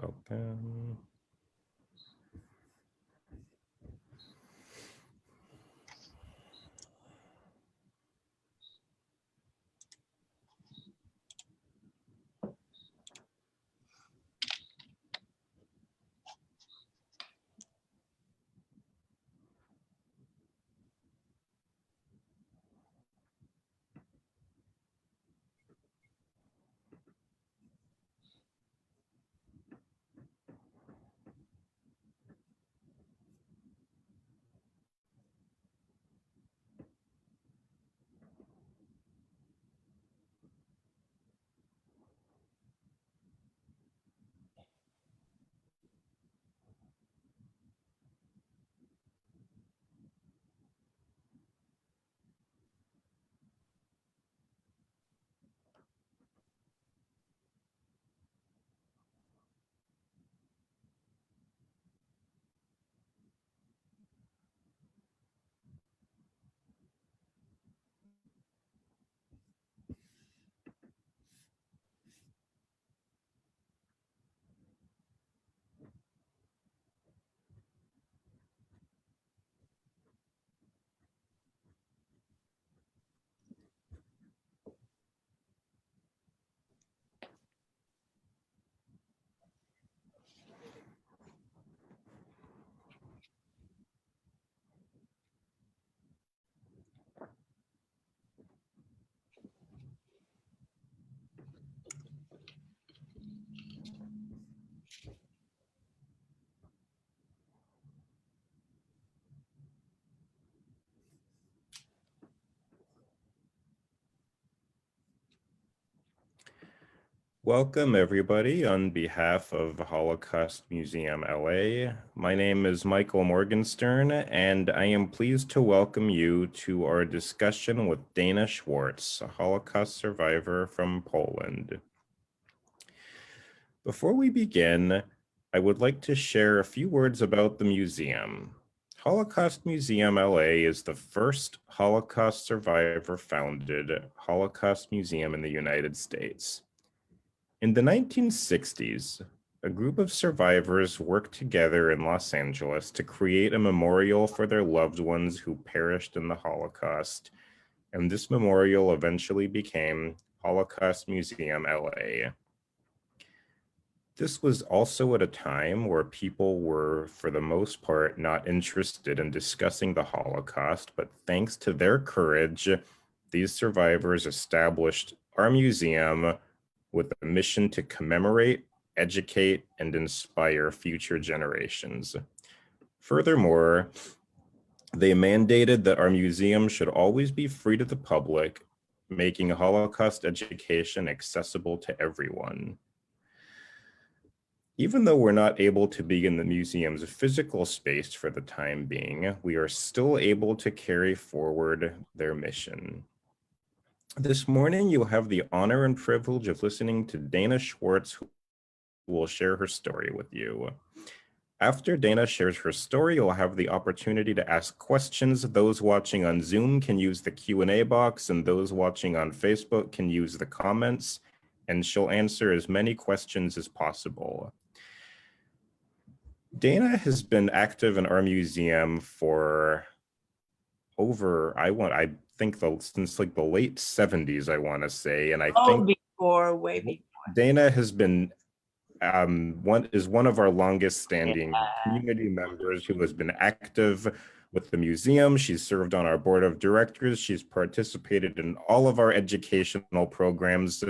Welcome. Welcome, everybody, on behalf of Holocaust Museum LA. My name is Michael Morgenstern, and I am pleased to welcome you to our discussion with Dana Schwartz, a Holocaust survivor from Poland. Before we begin, I would like to share a few words about the museum. Holocaust Museum LA is the first Holocaust survivor-founded Holocaust museum in the United States. In the 1960s, a group of survivors worked together in Los Angeles to create a memorial for their loved ones who perished in the Holocaust, and this memorial eventually became Holocaust Museum LA. This was also at a time where people were, for the most part, not interested in discussing the Holocaust, but thanks to their courage, these survivors established our museum with a mission to commemorate, educate, and inspire future generations. Furthermore, they mandated that our museum should always be free to the public, making Holocaust education accessible to everyone. Even though we're not able to be in the museum's physical space for the time being, we are still able to carry forward their mission. This morning, you'll have the honor and privilege of listening to Dana Schwartz, who will share her story with you. After Dana shares her story, you'll have the opportunity to ask questions. Those watching on Zoom can use the Q&A box, and those watching on Facebook can use the comments, and she'll answer as many questions as possible. Dana has been active in our museum for over, I think since like the late 70s, I want to say, and I think way before. Dana has been one of our longest standing community members who has been active with the museum. She's served on our board of directors. She's participated in all of our educational programs,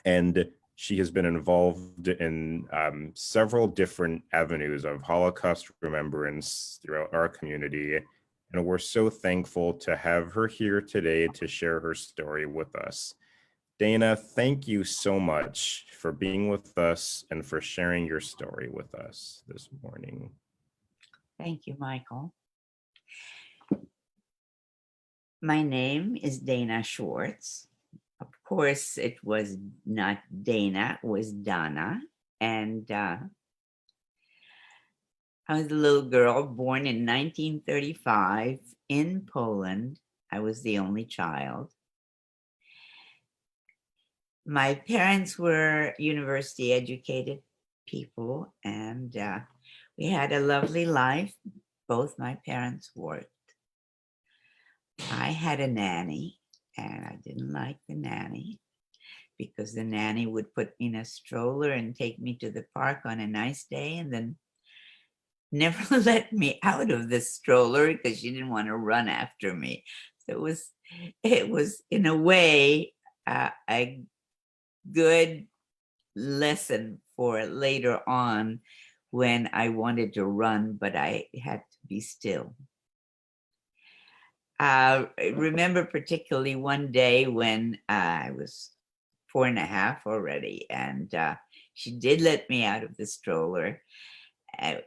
and she has been involved in several different avenues of Holocaust remembrance throughout our community. And we're so thankful to have her here today to share her story with us. Dana, thank you so much for being with us and for sharing your story with us this morning. Thank you, Michael. My name is Dana Schwartz. Of course, it was not Dana, it was Dana. And I was a little girl born in 1935 in Poland. I was the only child. My parents were university educated. people, and we had a lovely life. Both my parents worked. I had a nanny, and I didn't like the nanny because the nanny would put me in a stroller and take me to the park on a nice day and then never let me out of the stroller because she didn't want to run after me. So it was in a way a good lesson for later on when I wanted to run, but I had to be still. I remember particularly one day when I was 4.5 already, and she did let me out of the stroller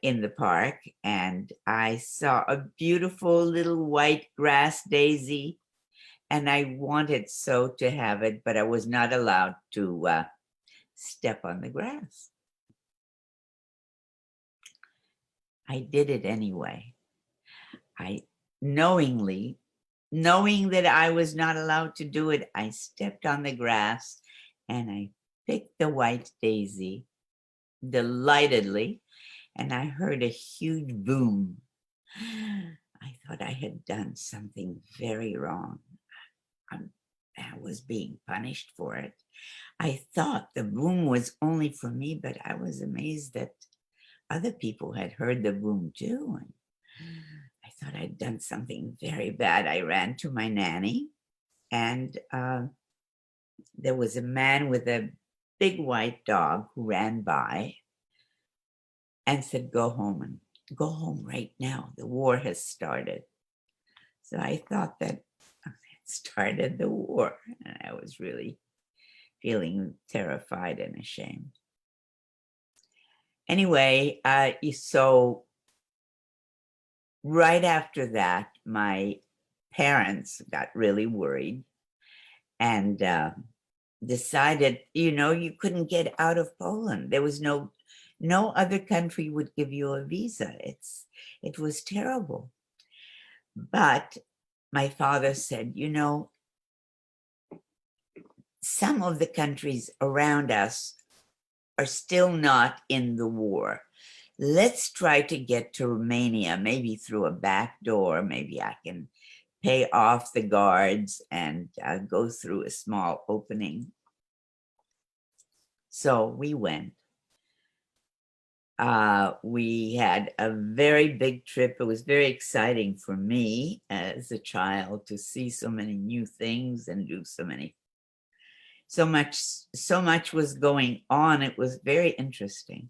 in the park, and I saw a beautiful little white grass daisy, and I wanted so to have it, but I was not allowed to step on the grass. I did it anyway. Knowing that I was not allowed to do it, I stepped on the grass and I picked the white daisy delightedly, and I heard a huge boom. I thought I had done something very wrong. I was being punished for it. I thought the boom was only for me, but I was amazed that other people had heard the boom too. And I thought I'd done something very bad. I ran to my nanny, and there was a man with a big white dog who ran by and said, go home right now. The war has started. So I thought that it started the war, and I was really feeling terrified and ashamed. Anyway, so right after that, my parents got really worried and decided, you couldn't get out of Poland. There was no other country would give you a visa. It was terrible. But my father said, some of the countries around us are still not in the war. Let's try to get to Romania, maybe through a back door. Maybe I can pay off the guards and go through a small opening. So we went. We had a very big trip. It was very exciting for me as a child to see so many new things and do so much was going on. It was very interesting.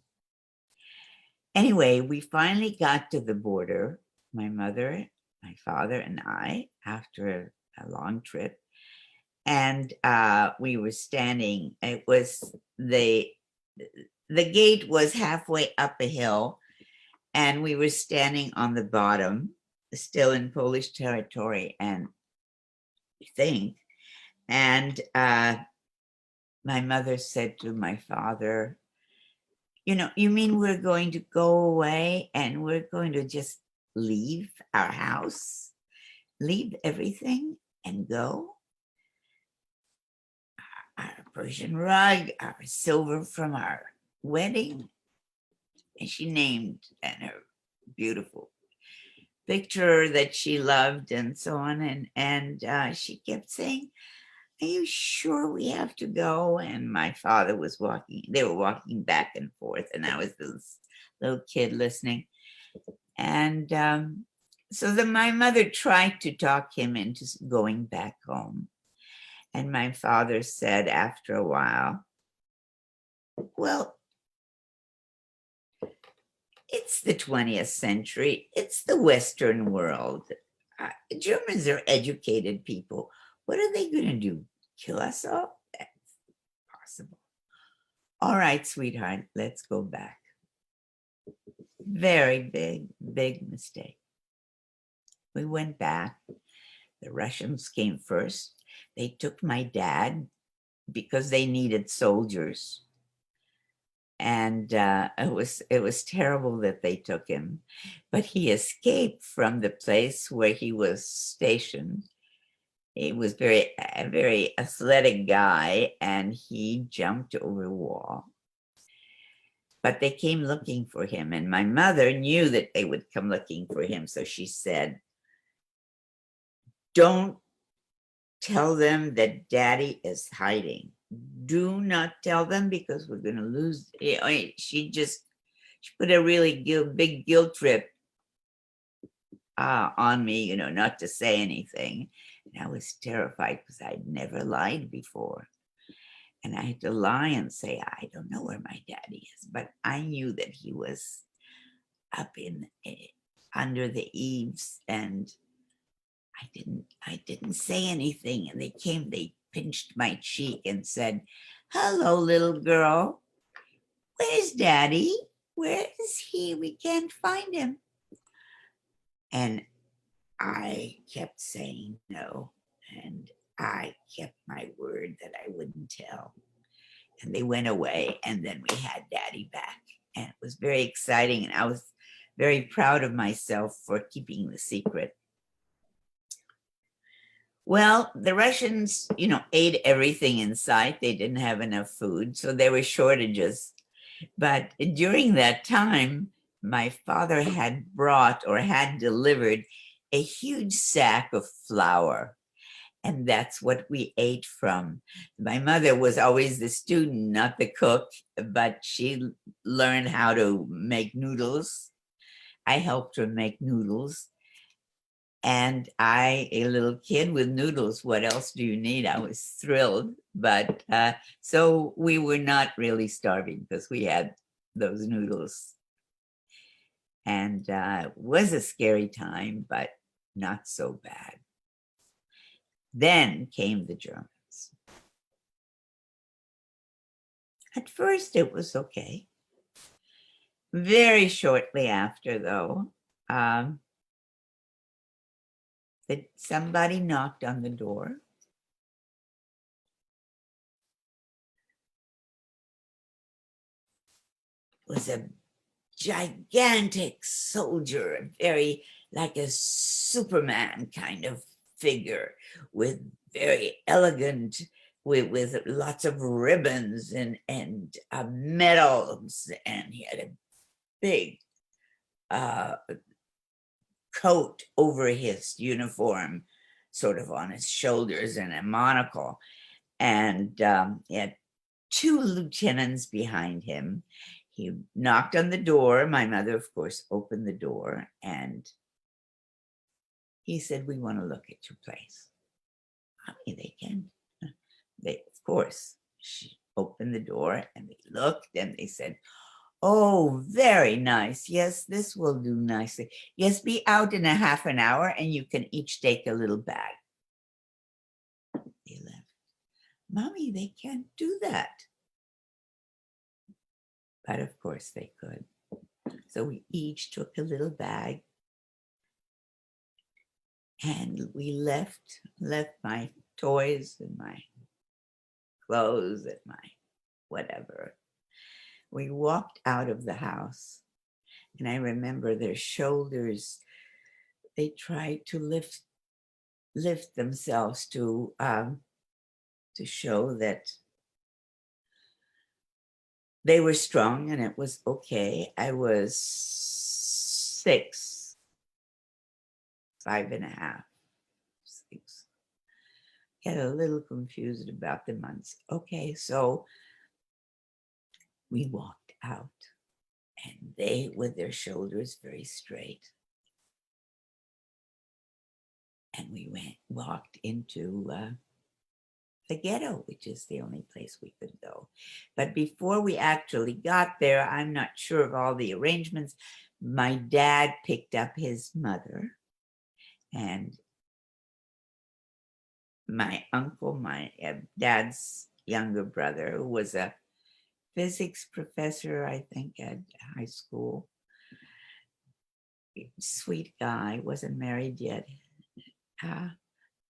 Anyway, we finally got to the border, my mother, my father, and I, after a long trip. And we were standing, it was the gate was halfway up a hill, and we were standing on the bottom, still in Polish territory, and my mother said to my father, you mean we're going to go away and we're going to just leave our house, leave everything and go? Our Persian rug, our silver from our wedding. And she named and her beautiful picture that she loved and so on. And she kept saying, are you sure we have to go? And my father was they were walking back and forth, and I was this little kid listening. And so my mother tried to talk him into going back home. And my father said after a while, well, it's the 20th century. It's the Western world. Germans are educated people. What are they going to do? Kill us all? That's possible. All right, sweetheart, let's go back. Very big mistake. We went back. The Russians came first. They took my dad because they needed soldiers. And it was terrible that they took him, but he escaped from the place where he was stationed. He was a very athletic guy, and he jumped over a wall. but they came looking for him. And my mother knew that they would come looking for him. So she said, don't tell them that daddy is hiding. Do not tell them because we're going to lose. She put a really big guilt trip on me, not to say anything. And I was terrified because I'd never lied before. And I had to lie and say, I don't know where my daddy is. But I knew that he was up under the eaves, and I didn't say anything. And they pinched my cheek and said, hello, little girl. Where's daddy? Where is he? We can't find him. And I kept saying no. And I kept my word that I wouldn't tell. And they went away, and then we had daddy back. And it was very exciting. And I was very proud of myself for keeping the secret. Well, the Russians, ate everything in sight. They didn't have enough food, so there were shortages. But during that time, my father had brought or had delivered a huge sack of flour. And that's what we ate from. My mother was always the student, not the cook, but she learned how to make noodles. I helped her make noodles. And a little kid with noodles, what else do you need? I was thrilled. But so we were not really starving because we had those noodles. And it was a scary time, but not so bad. Then came the Germans. At first, it was okay. Very shortly after, though, that somebody knocked on the door. It was a gigantic soldier, very like a Superman kind of figure, with very elegant, with lots of ribbons and medals, and he had a big coat over his uniform, sort of on his shoulders, and a monocle. And he had two lieutenants behind him. He knocked on the door. My mother, of course, opened the door, and he said, we want to look at your place. I mean, they can. Of course, she opened the door, and they looked, and they said, oh, very nice. Yes, this will do nicely. Yes, be out in a half an hour, and you can each take a little bag. They left. Mommy, they can't do that. But of course they could. So we each took a little bag, and we left my toys and my clothes and my whatever. We walked out of the house, and I remember their shoulders, they tried to lift themselves to show that they were strong and it was okay. I was 6, 5.5, 6. Get a little confused about the months. Okay, so we walked out, and they, with their shoulders very straight, and we walked into the ghetto, which is the only place we could go. But before we actually got there, I'm not sure of all the arrangements. My dad picked up his mother, and my uncle, my dad's younger brother, who was a physics professor, I think, at high school. Sweet guy, wasn't married yet.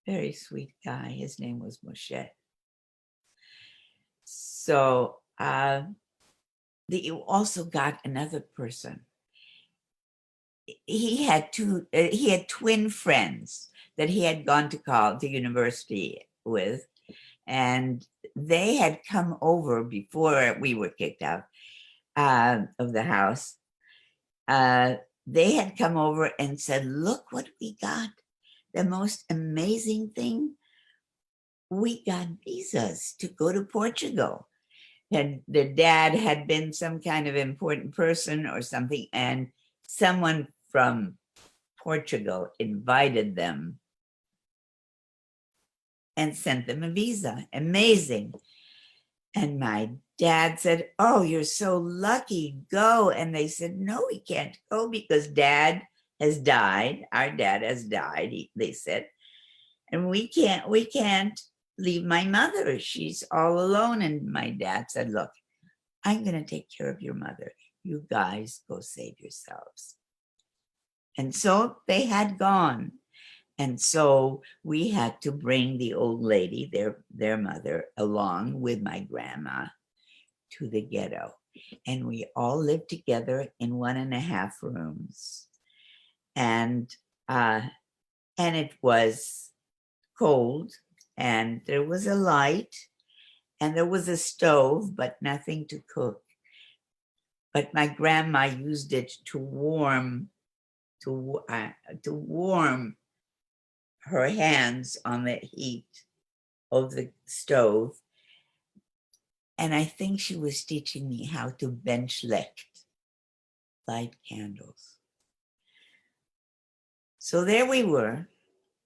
Very sweet guy. His name was Moshe. So you also got another person. He had twin friends that he had gone to university with, and they had come over before we were kicked out. of the house, they had come over and said, look what we got. The most amazing thing, we got visas to go to Portugal. And the dad had been some kind of important person or something, and someone from Portugal invited them and sent them a visa. Amazing. And my dad said, oh, you're so lucky, go. And they said, no, we can't go because dad has died. Our dad has died, they said. And we can't leave my mother. She's all alone. And my dad said, look, I'm going to take care of your mother. You guys go save yourselves. And so they had gone. And so we had to bring the old lady, their mother, along with my grandma to the ghetto. And we all lived together in 1.5 rooms. And it was cold, and there was a light, and there was a stove, but nothing to cook. But my grandma used it to warm her hands on the heat of the stove. And I think she was teaching me how to bench light candles. So there we were,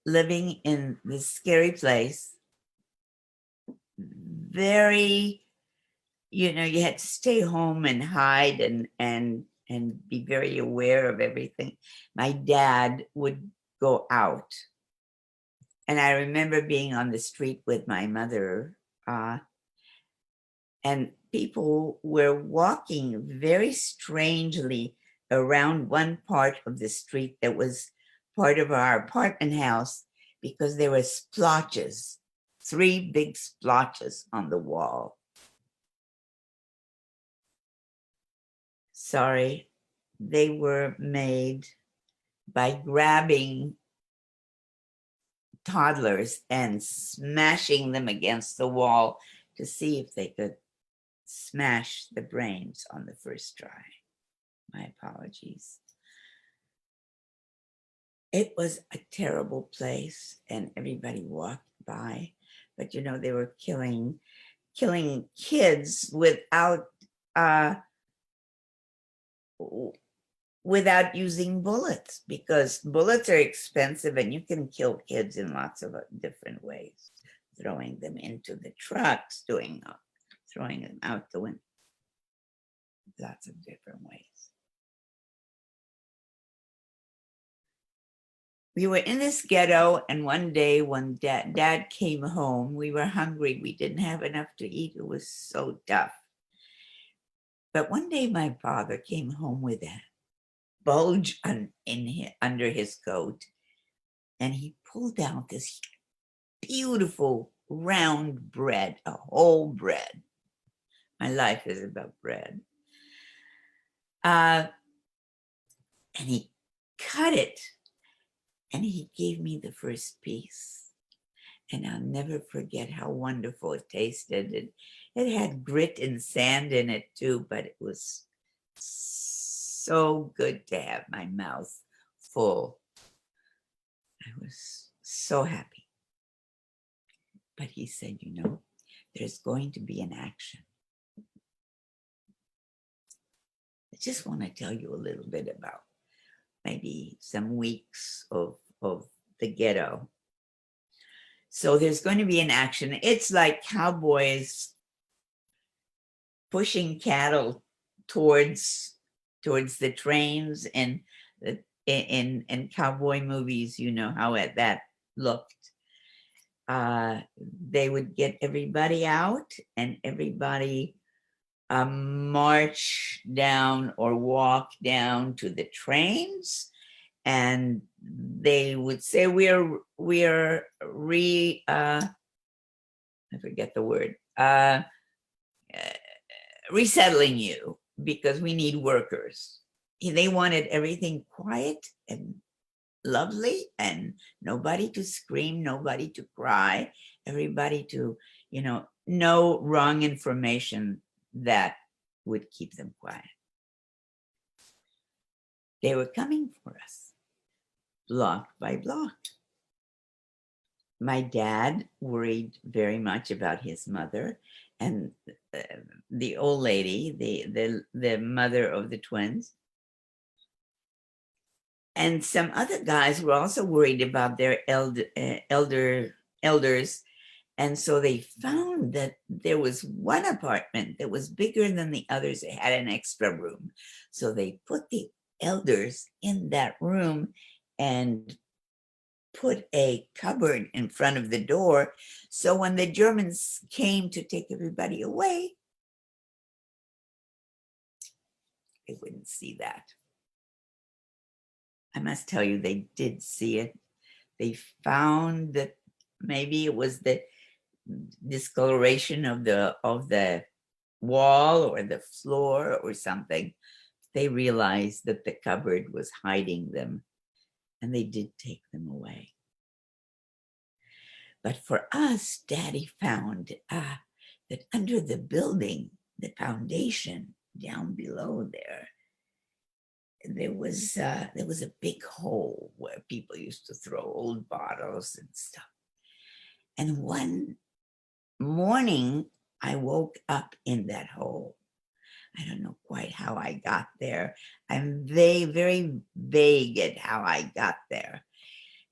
living in this scary place. Very, you had to stay home and hide and be very aware of everything. My dad would go out. And I remember being on the street with my mother, and people were walking very strangely around one part of the street that was part of our apartment house, because there were splotches, 3 big splotches on the wall. Sorry, they were made by grabbing toddlers and smashing them against the wall to see if they could smash the brains on the first try. My apologies. It was a terrible place, and everybody walked by, but they were killing kids without using bullets, because bullets are expensive and you can kill kids in lots of different ways. Throwing them into the trucks, throwing them out the window. Lots of different ways. We were in this ghetto, and one day when dad came home, we were hungry. We didn't have enough to eat. It was so tough. But one day my father came home with a bulge under his coat, and he pulled out this beautiful round bread, a whole bread. My life is about bread. And he cut it, and he gave me the first piece. And I'll never forget how wonderful it tasted. It had grit and sand in it too, but it was so good to have my mouth full. I was so happy. But he said, there's going to be an action. I just want to tell you a little bit about maybe some weeks of the ghetto. So there's going to be an action. It's like cowboys pushing cattle towards the trains, and in cowboy movies, how that looked. They would get everybody out, and everybody march down or walk down to the trains, and they would say, we're I forget the word, resettling you because we need workers. They wanted everything quiet and lovely, and nobody to scream, nobody to cry, everybody to, no wrong information that would keep them quiet. They were coming for us, block by block. My dad worried very much about his mother, and the old lady, the mother of the twins. And some other guys were also worried about their elders. And so they found that there was one apartment that was bigger than the others. It had an extra room. So they put the elders in that room and put a cupboard in front of the door. So when the Germans came to take everybody away, they wouldn't see that. I must tell you, they did see it. They found that maybe it was the discoloration of the wall or the floor or something. They realized that the cupboard was hiding them, and they did take them away. But for us, Daddy found that under the building, the foundation down below there was a big hole where people used to throw old bottles and stuff. And one morning, I woke up in that hole. I don't know quite how I got there. I'm very vague at how I got there.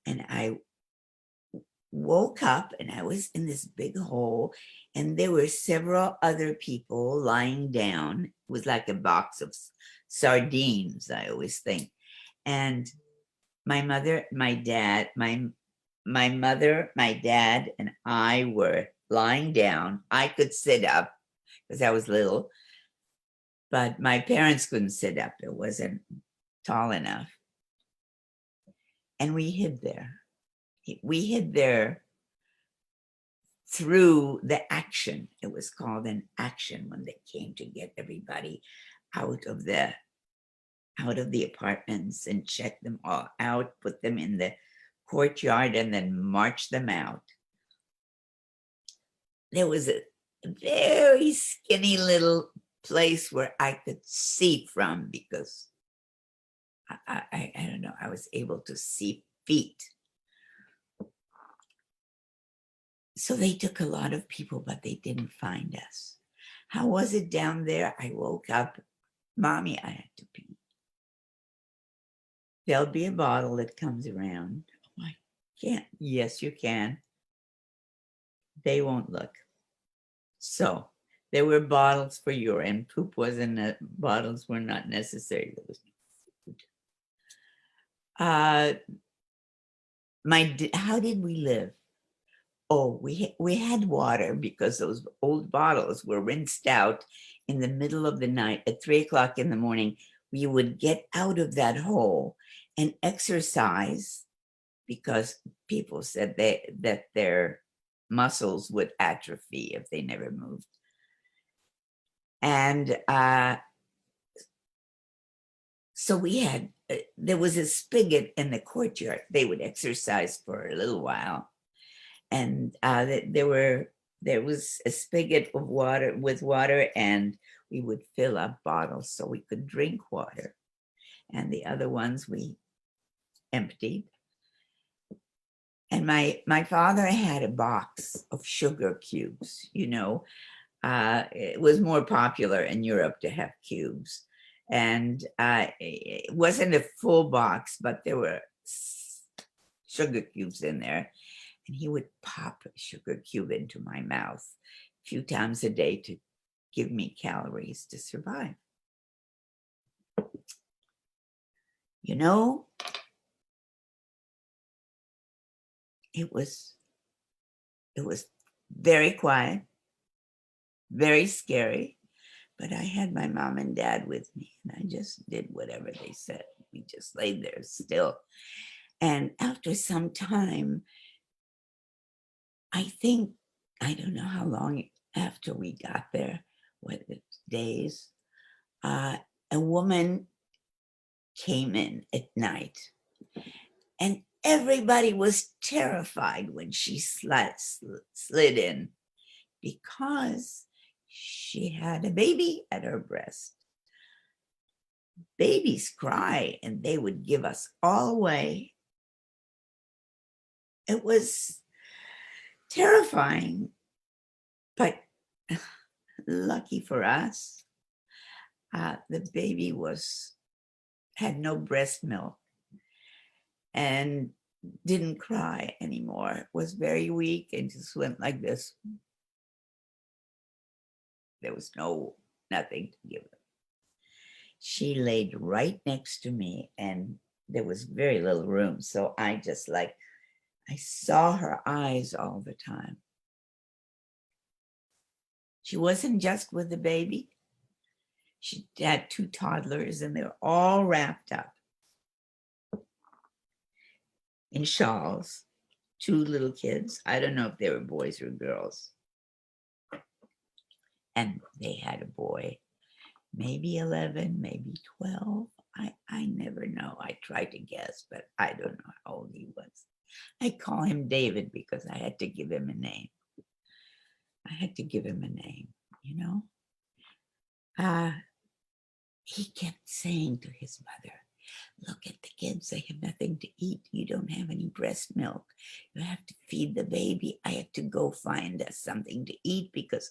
And I woke up and I was in this big hole, and there were several other people lying down. It was like a box of sardines, I always think. And my mother, my dad, my mother, my dad, and I were lying down. I could sit up because I was little, but my parents couldn't sit up. It wasn't tall enough. And we hid there. We hid there through the action. It was called an action when they came to get everybody out of the apartments and check them all out, put them in the courtyard, and then march them out. There was a very skinny little place where I could see from, because I don't know, I was able to see feet. So they took a lot of people, but they didn't find us. How was it down there? I woke up, Mommy, I had to pee. There'll be a bottle that comes around. Oh, I can't. Yes, you can. They won't look. So there were bottles for urine. Poop wasn't, bottles were not necessary. There was no food. How did we live? Oh, we had water because those old bottles were rinsed out in the middle of the night at 3 o'clock in the morning. We would get out of that hole and exercise, because people said that their muscles would atrophy if they never moved. And so we had, there was a spigot in the courtyard. They would exercise for a little while. And there was a spigot of water with water, and we would fill up bottles so we could drink water. And the other ones we emptied. And my father had a box of sugar cubes, you know. It was more popular in Europe to have cubes. And it wasn't a full box, but there were sugar cubes in there. And he would pop a sugar cube into my mouth a few times a day to give me calories to survive. You know, it was very quiet, very scary, but I had my mom and dad with me, and I just did whatever they said. We just laid there still. And after some time, I think, I don't know how long after we got there, what, days, a woman came in at night, and everybody was terrified when she slid in, because she had a baby at her breast. Babies cry, and they would give us all away. It was terrifying, but lucky for us, the baby had no breast milk and didn't cry anymore. It was very weak and just went like this. There was nothing to give her. She laid right next to me, and there was very little room. So I saw her eyes all the time. She wasn't just with the baby. She had 2 toddlers, and they were all wrapped up in shawls. 2 little kids. I don't know if they were boys or girls. And they had a boy, maybe 11, maybe 12. I never know. I tried to guess, but I don't know how old he was. I call him David because I had to give him a name. You know? He kept saying to his mother, look at the kids, they have nothing to eat. You don't have any breast milk. You have to feed the baby. I have to go find us something to eat, because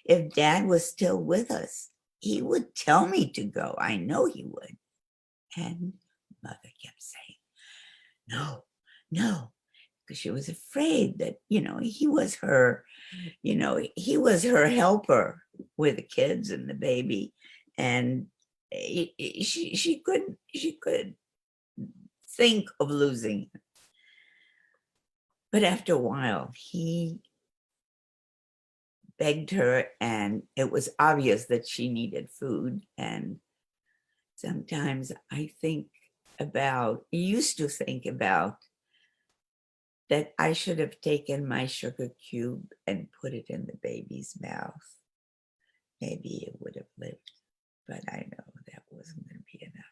if Dad was still with us, he would tell me to go. I know he would. And Mother kept saying, no, because she was afraid that, he was her helper with the kids and the baby. And she could think of losing him. But after a while, he begged her, and it was obvious that she needed food. And sometimes I used to think about that I should have taken my sugar cube and put it in the baby's mouth. Maybe it would have lived, but I know that wasn't going to be enough.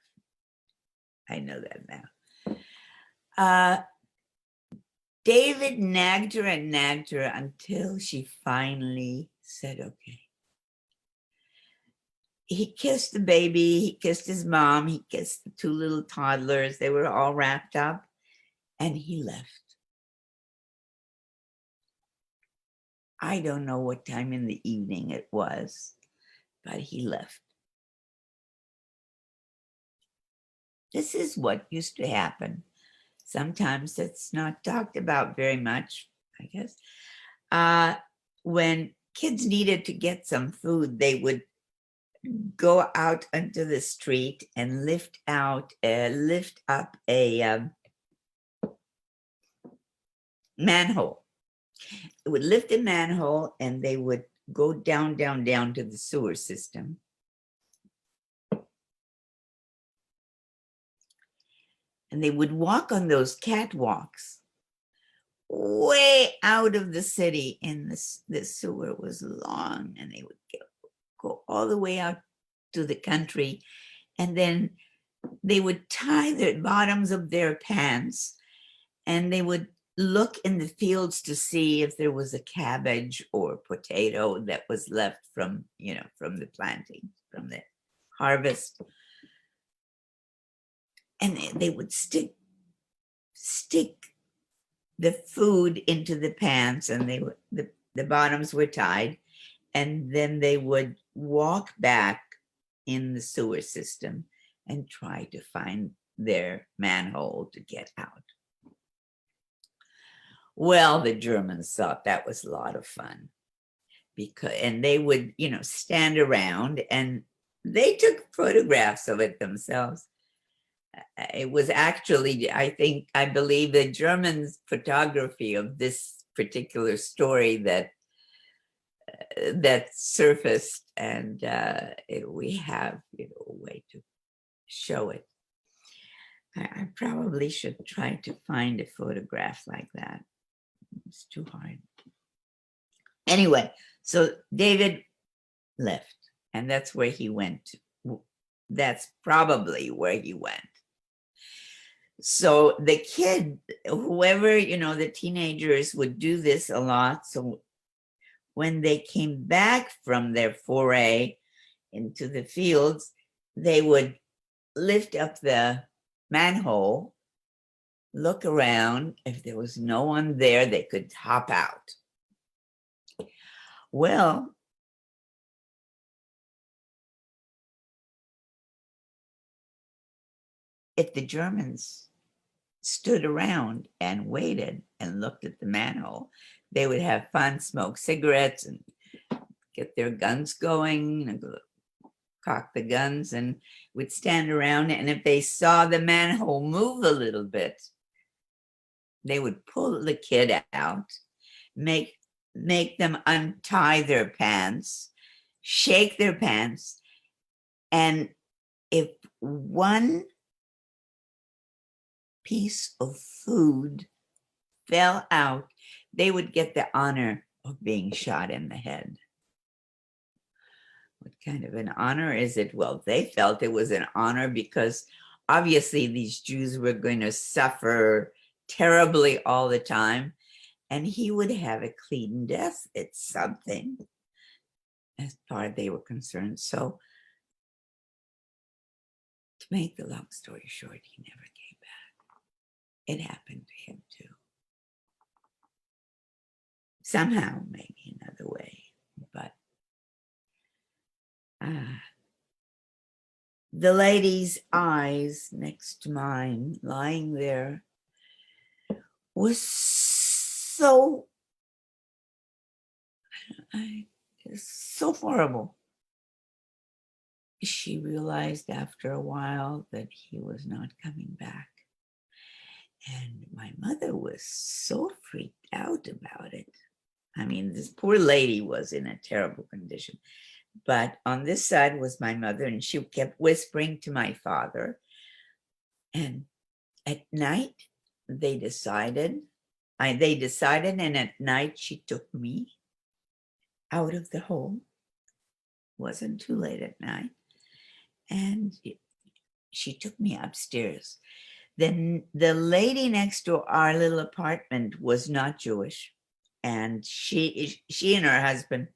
I know that now. David nagged her until she finally said, okay. He kissed the baby, he kissed his mom, he kissed the 2 little toddlers. They were all wrapped up, and he left. I don't know what time in the evening it was, but he left. This is what used to happen. Sometimes it's not talked about very much, I guess. When kids needed to get some food, they would go out onto the street and lift up a manhole. It would lift a manhole, and they would go down to the sewer system. And they would walk on those catwalks way out of the city, and the sewer was long, and they would go all the way out to the country, and then they would tie the bottoms of their pants, and they would look in the fields to see if there was a cabbage or potato that was left from the planting, from the harvest. And they would stick the food into the pants, and the bottoms were tied, and then they would walk back in the sewer system and try to find their manhole to get out. Well, the Germans thought that was a lot of fun, and they would, stand around, and they took photographs of it themselves. It was actually, I believe, the Germans' photography of this particular story that surfaced, and we have, a way to show it. I probably should try to find a photograph like that. It's too hard. Anyway, so David left, and that's where he went. That's probably where he went. So the kid, whoever, the teenagers would do this a lot. So when they came back from their foray into the fields, they would lift up the manhole, look around. If there was no one there, they could hop out. Well, if the Germans stood around and waited and looked at the manhole, they would have fun, smoke cigarettes, and get their guns going, and cock the guns, and would stand around. And if they saw the manhole move a little bit, they would pull the kid out, make them untie their pants, shake their pants, and if one piece of food fell out, they would get the honor of being shot in the head. What kind of an honor is it? Well, they felt it was an honor because obviously these Jews were going to suffer terribly all the time, and he would have a clean death. It's something, as far as they were concerned. So, to make the long story short, he never came back. It happened to him too. Somehow, maybe another way, but the lady's eyes next to mine, lying there, was so horrible. She realized after a while that he was not coming back. And my mother was so freaked out about it. I mean, this poor lady was in a terrible condition. But on this side was my mother, and she kept whispering to my father. And at night, they decided, and at night she took me out of the home. Wasn't too late at night. And she took me upstairs. Then the lady next to our little apartment was not Jewish. And she and her husband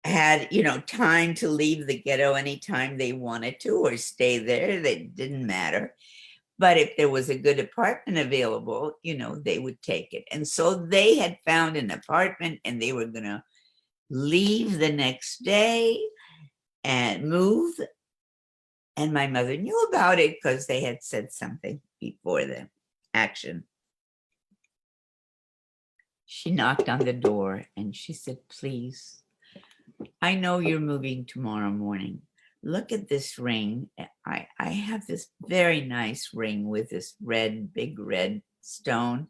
had, time to leave the ghetto anytime they wanted to or stay there. It didn't matter. But if there was a good apartment available, they would take it. And so they had found an apartment, and they were going to leave the next day and move. And my mother knew about it because they had said something before the action. She knocked on the door and she said, "Please, I know you're moving tomorrow morning. Look at this ring. I have this very nice ring with this big red stone.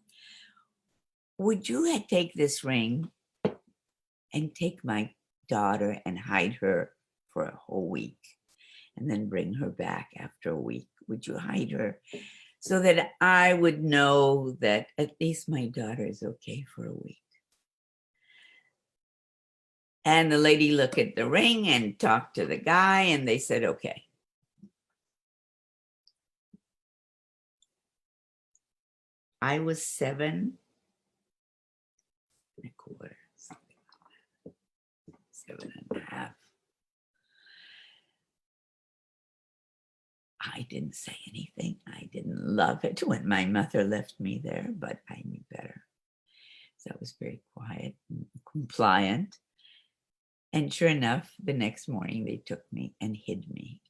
Would you take this ring and take my daughter and hide her for a whole week and then bring her back after a week? Would you hide her so that I would know that at least my daughter is okay for a week?" And the lady looked at the ring and talked to the guy, and they said, okay. I was 7 1/4, something like that, 7.5. I didn't say anything. I didn't love it when my mother left me there, but I knew better. So I was very quiet and compliant. And sure enough, the next morning they took me and hid me.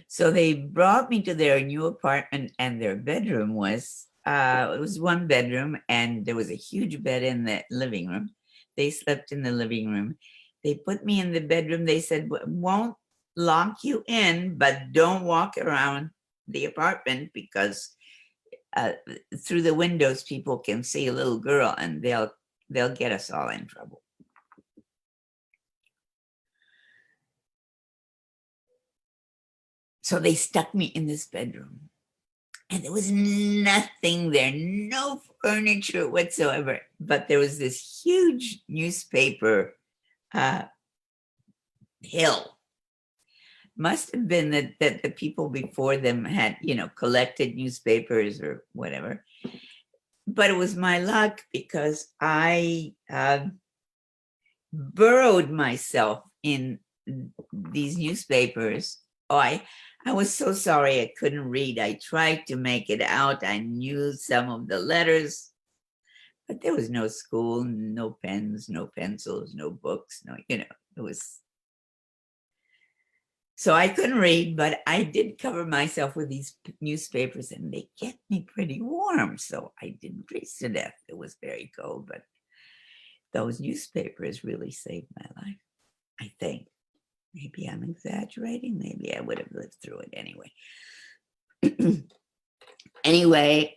So they brought me to their new apartment, and their bedroom was, it was 1 bedroom, and there was a huge bed in the living room. They slept in the living room. They put me in the bedroom. They said, "Won't lock you in, but don't walk around the apartment because through the windows people can see a little girl, and they'll get us all in trouble." So they stuck me in this bedroom, and there was nothing there, no furniture whatsoever, but there was this huge newspaper hill. Must have been that the people before them had, collected newspapers or whatever. But it was my luck because I burrowed myself in these newspapers. Oh, I was so sorry I couldn't read. I tried to make it out. I knew some of the letters, but there was no school, no pens, no pencils, no books, no, it was. So I couldn't read, but I did cover myself with these newspapers and they kept me pretty warm. So I didn't freeze to death. It was very cold, but those newspapers really saved my life, I think. Maybe I'm exaggerating. Maybe I would have lived through it anyway. Anyway,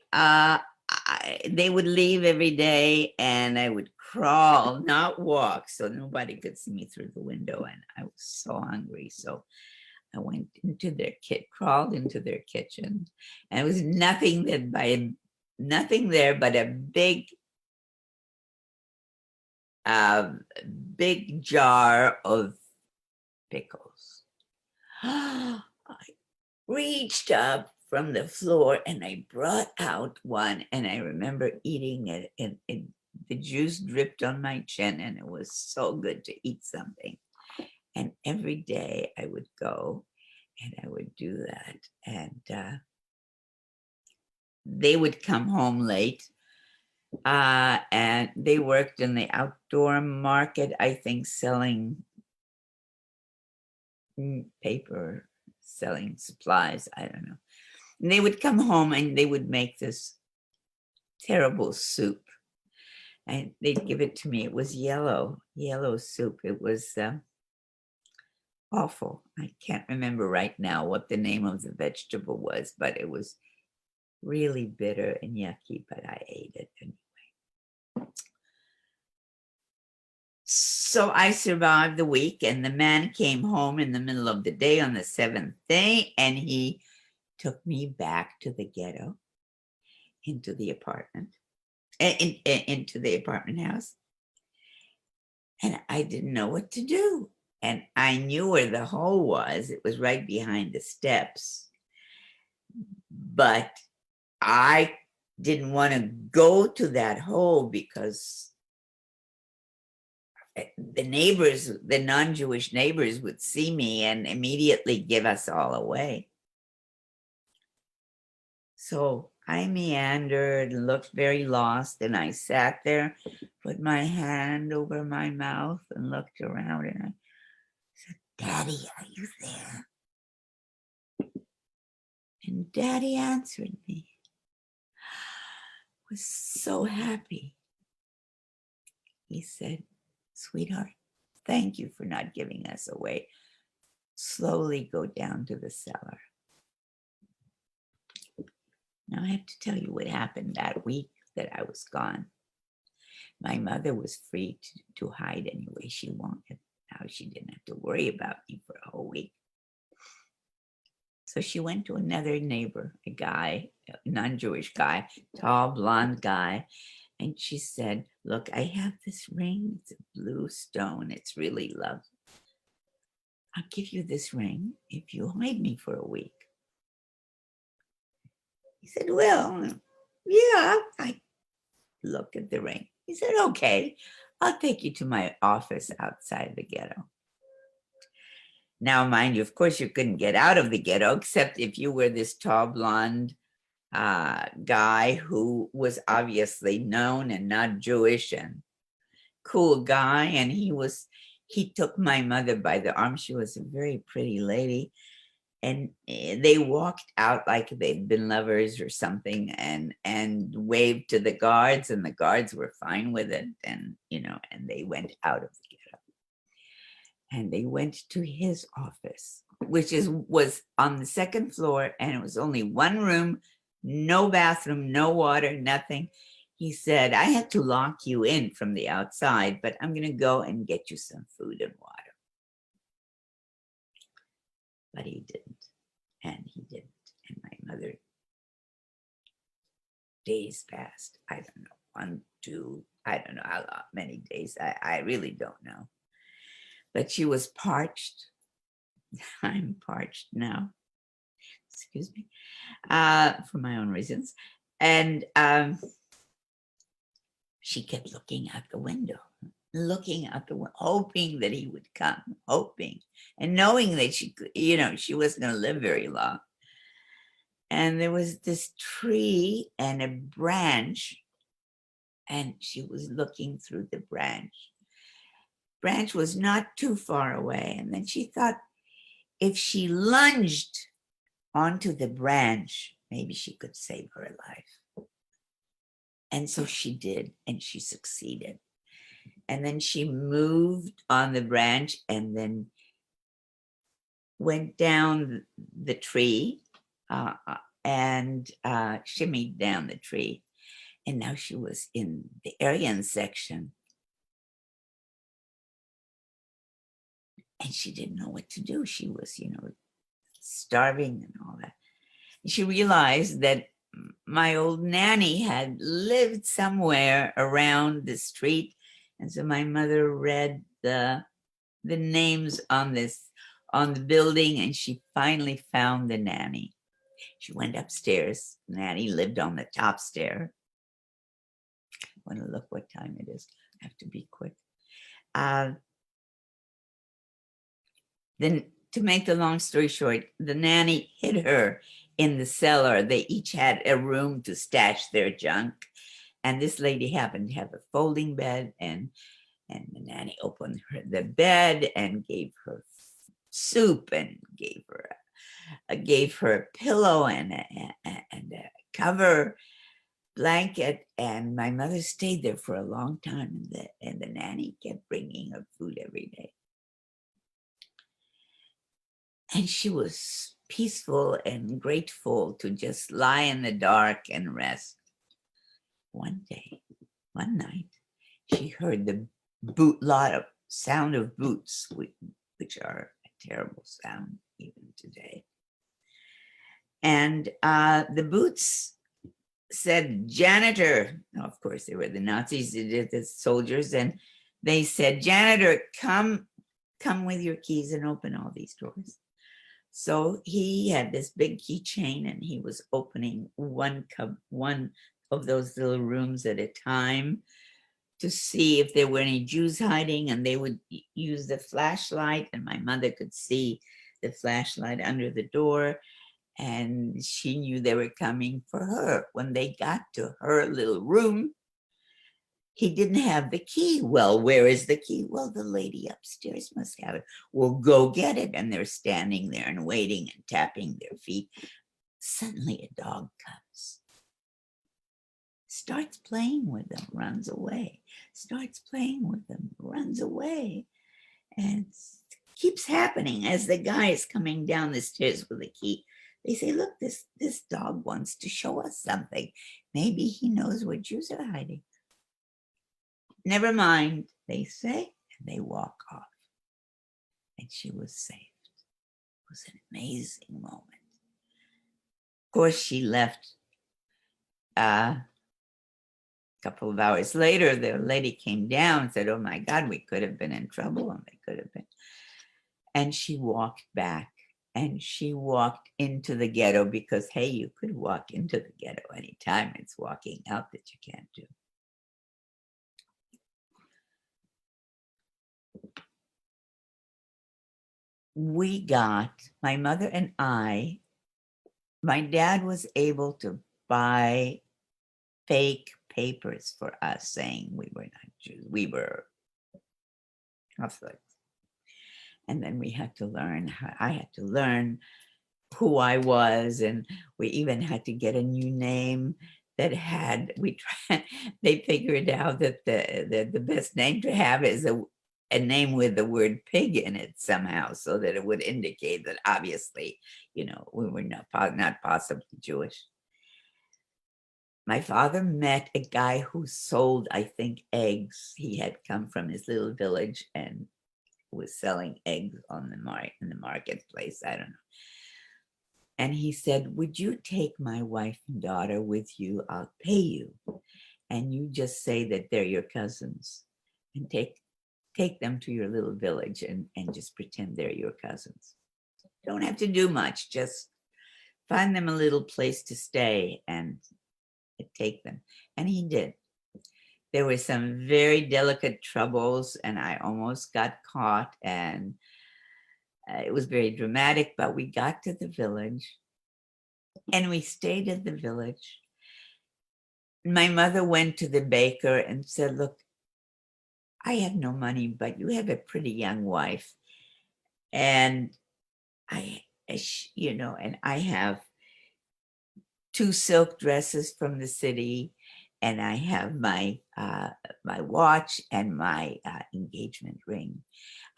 they would leave every day and I would crawl, not walk, so nobody could see me through the window. And I was so hungry. So I went into their crawled into their kitchen, and it was nothing there but a big jar of pickles. I reached up from the floor and I brought out one, and I remember eating it, and the juice dripped on my chin, and it was so good to eat something. And every day I would go and I would do that. And they would come home late. And they worked in the outdoor market, I think, selling paper, selling supplies, I don't know. And they would come home and they would make this terrible soup. And they'd give it to me. It was yellow soup. It was awful. I can't remember right now what the name of the vegetable was, but it was really bitter and yucky, but I ate it anyway. So I survived the week, and the man came home in the middle of the day on the seventh day, and he took me back to the ghetto, into the apartment, into the apartment house. And I didn't know what to do. And I knew where the hole was. It was right behind the steps. But I didn't want to go to that hole because the neighbors, the non-Jewish neighbors, would see me and immediately give us all away. So I meandered, looked very lost, and I sat there, put my hand over my mouth and looked around, and I said, "Daddy, are you there?" And Daddy answered me. I was so happy. He said, "Sweetheart, thank you for not giving us away. Slowly go down to the cellar." Now I have to tell you what happened that week that I was gone. My mother was free to hide any way she wanted. Now she didn't have to worry about me for a whole week. So she went to another neighbor, a guy, a non-Jewish guy, tall, blonde guy. And she said, "Look, I have this ring. It's a blue stone. It's really lovely. I'll give you this ring if you hide me for a week." He said, "Well, yeah." I looked at the ring. He said, "Okay, I'll take you to my office outside the ghetto." Now, mind you, of course, you couldn't get out of the ghetto except if you were this tall, blonde guy who was obviously known and not Jewish and cool guy. And he took my mother by the arm. She was a very pretty lady. And they walked out like they'd been lovers or something, and waved to the guards, and the guards were fine with it. And, and they went out of the ghetto. And they went to his office, which was on the second floor, and it was only one room, no bathroom, no water, nothing. He said, "I had to lock you in from the outside, but I'm going to go and get you some food and water." But he didn't, and he didn't. And my mother, days passed. I don't know, 1, 2, I don't know how many days. I really don't know. But she was parched. I'm parched now. Excuse me, for my own reasons. And she kept looking out the window. looking out the window, hoping that he would come, hoping, and knowing that she could, she wasn't going to live very long. And there was this tree and a branch, and she was looking through the branch. Branch was not too far away. And then she thought, if she lunged onto the branch, maybe she could save her life. And so she did, and she succeeded. And then she moved on the branch and then went down the tree and shimmied down the tree. And now she was in the Aryan section. And she didn't know what to do. She was, starving and all that. And she realized that my old nanny had lived somewhere around the street. And so my mother read the names on the building, and she finally found the nanny. She went upstairs. Nanny lived on the top stair. I want to look what time it is. I have to be quick. Then, to make the long story short, the nanny hid her in the cellar. They each had a room to stash their junk. And this lady happened to have a folding bed, and the nanny opened the bed and gave her soup and gave her a pillow and a cover blanket. And my mother stayed there for a long time, and the nanny kept bringing her food every day. And she was peaceful and grateful to just lie in the dark and rest. One night, she heard the sound of boots, which are a terrible sound even today. And the boots said, "Janitor." Now, of course, they were the Nazis, the soldiers, and they said, "Janitor, come with your keys and open all these doors." So he had this big keychain, and he was opening one of those little rooms at a time to see if there were any Jews hiding, and they would use the flashlight, and my mother could see the flashlight under the door, and she knew they were coming for her. When they got to her little room, he didn't have the key. Well, where is the key? Well, the lady upstairs must have it. Well, go get it. And they're standing there and waiting and tapping their feet. Suddenly a dog comes, starts playing with them, runs away, starts playing with them, runs away. And it keeps happening as the guy is coming down the stairs with the key. They say, "Look, this dog wants to show us something. Maybe he knows where Jews are hiding." "Never mind," they say, and they walk off. And she was saved. It was an amazing moment. Of course, she left. A couple of hours later, the lady came down and said, "Oh my God, we could have been in trouble," and they could have been. And she walked back, and she walked into the ghetto, because, hey, you could walk into the ghetto anytime. It's walking out that you can't do. We got, my mother and I, my dad was able to buy fake papers for us saying we were not Jews, we were Catholics. And then we had to learn, I had to learn who I was, and we even had to get a new name that had, they figured out that the best name to have is a name with the word pig in it somehow, so that it would indicate that obviously, we were not possibly Jewish. My father met a guy who sold, I think, eggs. He had come from his little village and was selling eggs on in the marketplace. I don't know. And he said, "Would you take my wife and daughter with you? I'll pay you. And you just say that they're your cousins, and take them to your little village and just pretend they're your cousins. Don't have to do much. Just find them a little place to stay and take them." And he did. there were some very delicate troubles, and I almost got caught, and it was very dramatic, but we got to the village and we stayed at the village. My mother went to the baker and said, look, I have no money, but you have a pretty young wife. And and I have 2 silk dresses from the city, and I have my my watch and my engagement ring.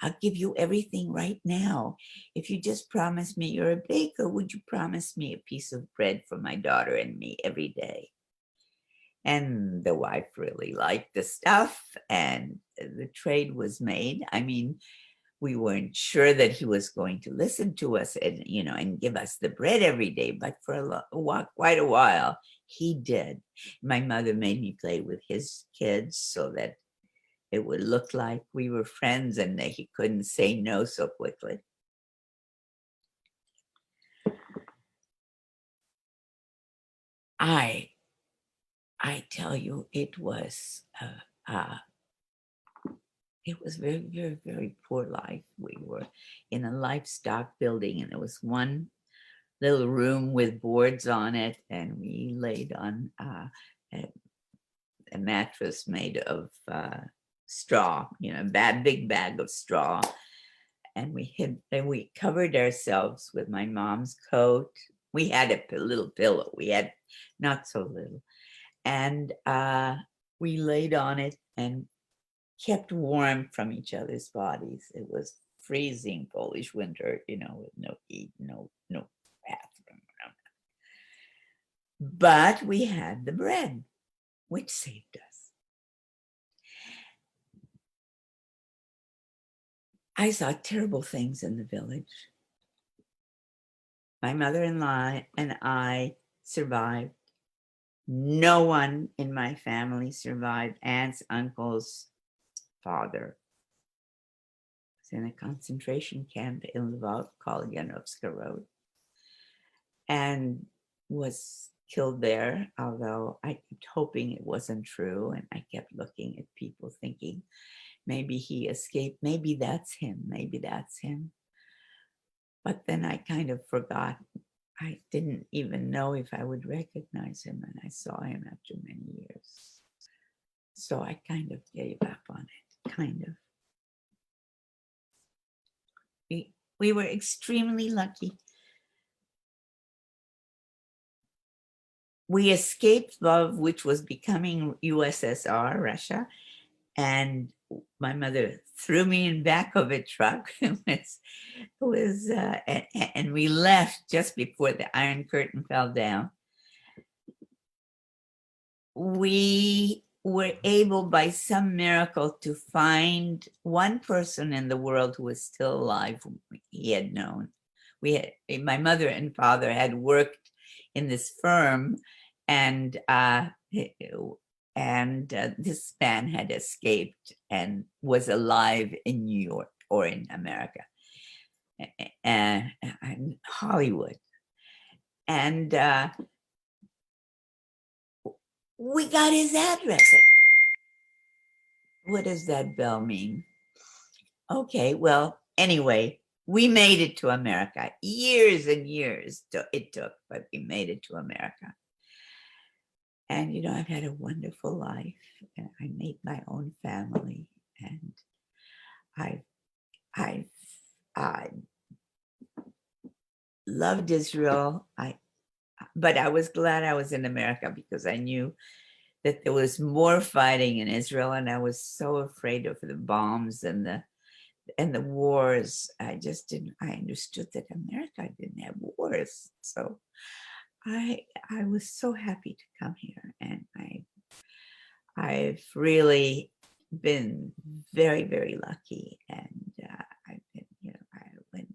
I'll give you everything right now. If you just promise me, you're a baker, would you promise me a piece of bread for my daughter and me every day? And the wife really liked the stuff, and the trade was made. I mean, we weren't sure that he was going to listen to us and give us the bread every day, but for quite a while, he did. My mother made me play with his kids so that it would look like we were friends and that he couldn't say no so quickly. I tell you, it was very, very, very poor life. We were in a livestock building, and there was one little room with boards on it, and we laid on a mattress made of straw, a big bag of straw, and we covered ourselves with my mom's coat. We had a little pillow. We had not so little, and we laid on it and kept warm from each other's bodies. It was freezing Polish winter, with no heat, no bathroom. But we had the bread, which saved us. I saw terrible things in the village. My mother-in-law and I survived. No one in my family survived. Aunts, uncles, father was in a concentration camp in Lwow called Janowska Road, and was killed there, although I kept hoping it wasn't true, and I kept looking at people thinking, maybe he escaped, maybe that's him, maybe that's him. But then I kind of forgot. I didn't even know if I would recognize him, and I saw him after many years. So I kind of gave up on it, kind of. We were extremely lucky. We escaped Lwow, which was becoming USSR, Russia, and my mother threw me in back of a truck. And we left just before the Iron Curtain fell down. We were able, by some miracle, to find one person in the world who was still alive, whom he had known. My mother and father had worked in this firm, and this man had escaped and was alive in New York or in America, and Hollywood. And we got his address. What does that bell mean? Okay, well, anyway, we made it to America. Years and years it took, but we made it to America. And, I've had a wonderful life, and I made my own family, and I've loved Israel. But I was glad I was in America, because I knew that there was more fighting in Israel, and I was so afraid of the bombs and the wars. I understood that America didn't have wars. So I was so happy to come here, and I've really been very, very lucky. And I've been, when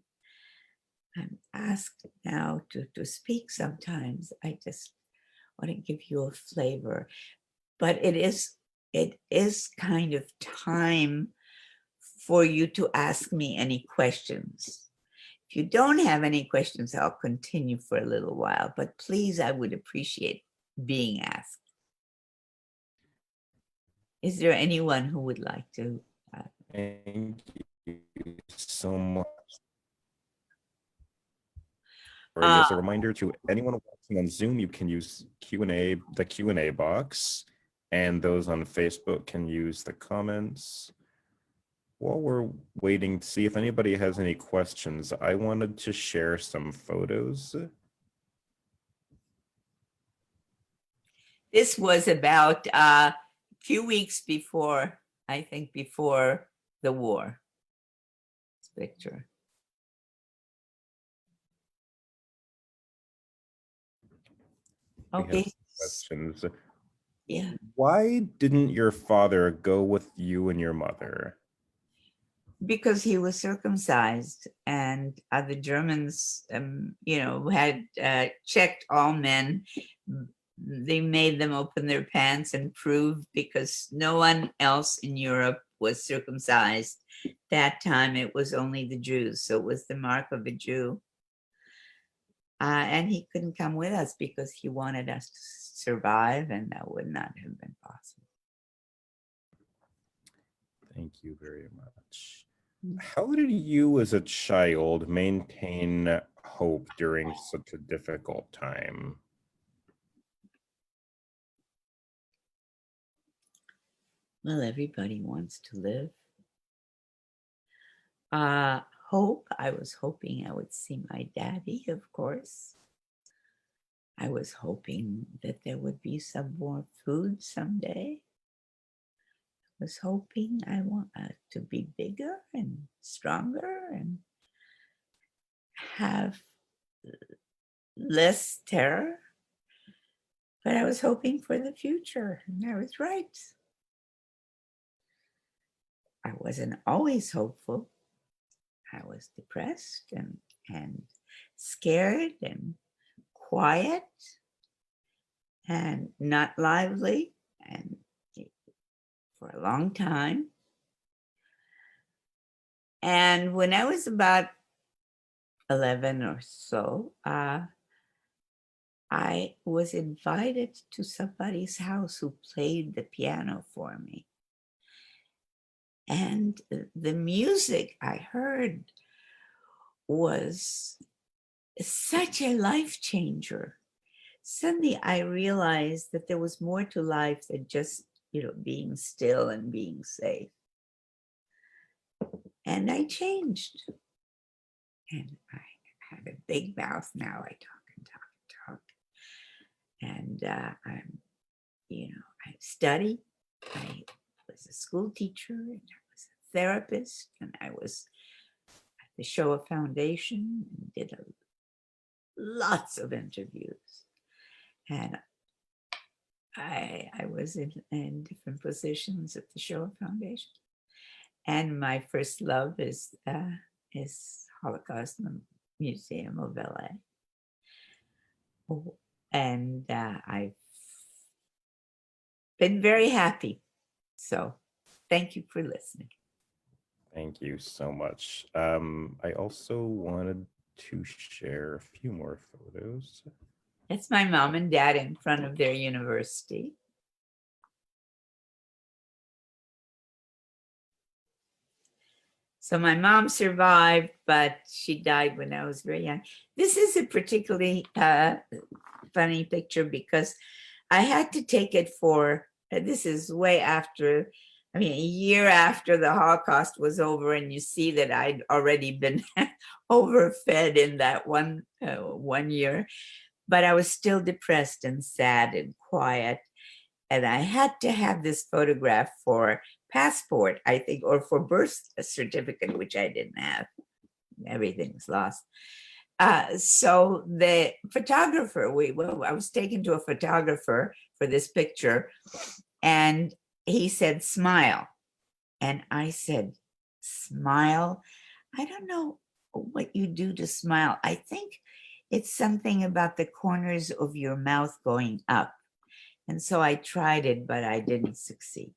I'm asked now to speak sometimes, I just want to give you a flavor. But it is kind of time for you to ask me any questions. If you don't have any questions, I'll continue for a little while, but please, I would appreciate being asked. Is there anyone who would like to? Thank you so much. Uh, As a reminder to anyone watching on Zoom, you can use the Q&A box, and those on Facebook can use the comments. While we're waiting to see if anybody has any questions, I wanted to share some photos. this was about a few weeks before, I think, before the war. This picture. We have Okay. questions. Yeah. Why didn't your father go with you and your mother? Because he was circumcised, and the Germans, had checked all men. They made them open their pants and prove, because no one else in Europe was circumcised. That time it was only the Jews, so it was the mark of a Jew. And he couldn't come with us because he wanted us to survive, and that would not have been possible. Thank you very much. How did you as a child maintain hope during such a difficult time? Well, everybody wants to live. Hope, I was hoping I would see my daddy, of course. I was hoping that there would be some more food someday. I was hoping I want to be bigger and stronger and have less terror. But I was hoping for the future, and I was right. I wasn't always hopeful. I was depressed and scared and quiet and not lively, and for a long time. And when I was about 11 or so, I was invited to somebody's house who played the piano for me. And the music I heard was such a life changer. Suddenly I realized that there was more to life than just, being still and being safe. And I changed. And I have a big mouth now. I talk and talk and talk. And I studied. I was a school teacher, and I was a therapist, and I was at the Shoah Foundation and did lots of interviews. And I was in different positions at the Shoah Foundation. And my first love is Holocaust Museum of LA. And I've been very happy. So thank you for listening. Thank you so much. I also wanted to share a few more photos. That's my mom and dad in front of their university. So my mom survived, but she died when I was very young. This is a particularly funny picture because I had to take it this is way after, a year after the Holocaust was over, and you see that I'd already been overfed in that one year, but I was still depressed and sad and quiet. And I had to have this photograph for passport, I think, or for birth certificate, which I didn't have. Everything's lost. So the photographer, I was taken to a photographer for this picture, and he said, "Smile." And I said, "Smile? I don't know what you do to smile. I think it's something about the corners of your mouth going up." And so I tried it, but I didn't succeed.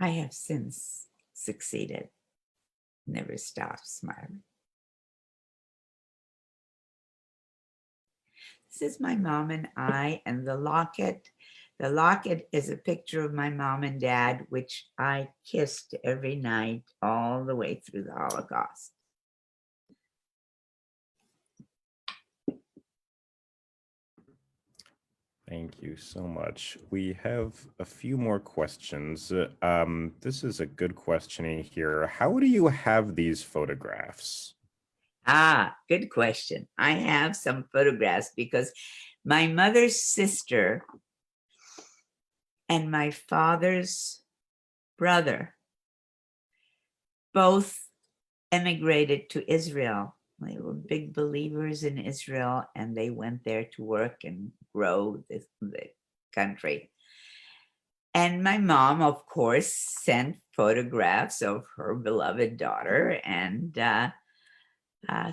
I have since succeeded. Never stopped smiling. This is my mom and I, and the locket The locket is a picture of my mom and dad, which I kissed every night all the way through the Holocaust. Thank you so much. We have a few more questions. This is a good question in here. How do you have these photographs? Ah, good question. I have some photographs because my mother's sister and my father's brother both emigrated to Israel. They were big believers in Israel, and they went there to work and grow the country. And my mom, of course, sent photographs of her beloved daughter, and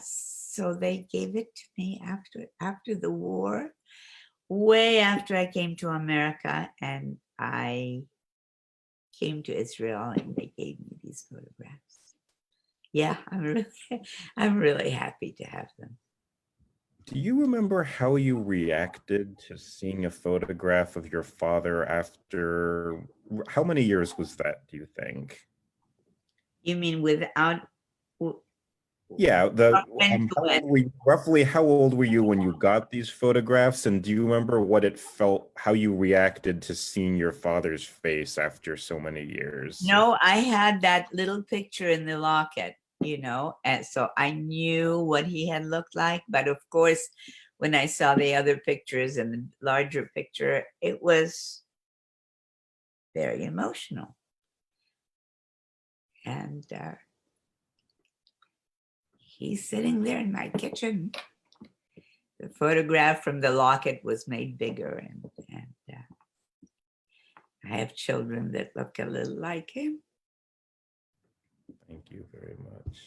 so they gave it to me after the war, way after I came to America, and I came to Israel, and they gave me these photographs. Yeah, I'm really happy to have them. Do you remember how you reacted to seeing a photograph of your father after, how many years was that, do you think? You mean without? Yeah, When to when? roughly how old were you when you got these photographs? And do you remember what it felt, how you reacted to seeing your father's face after so many years? No, I had that little picture in the locket, and so I knew what he had looked like. But of course, when I saw the other pictures and the larger picture, it was very emotional. And he's sitting there in my kitchen. The photograph from the locket was made bigger, and I have children that look a little like him. Thank you very much.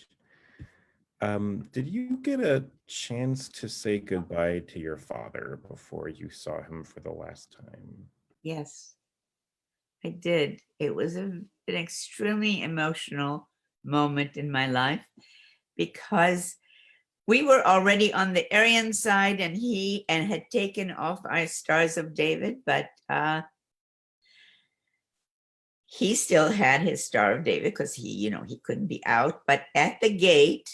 Did you get a chance to say goodbye to your father before you saw him for the last time? Yes, I did. It was an extremely emotional moment in my life because we were already on the Aryan side, and he had taken off our Stars of David, but he still had his Star of David because he couldn't be out. But at the gate,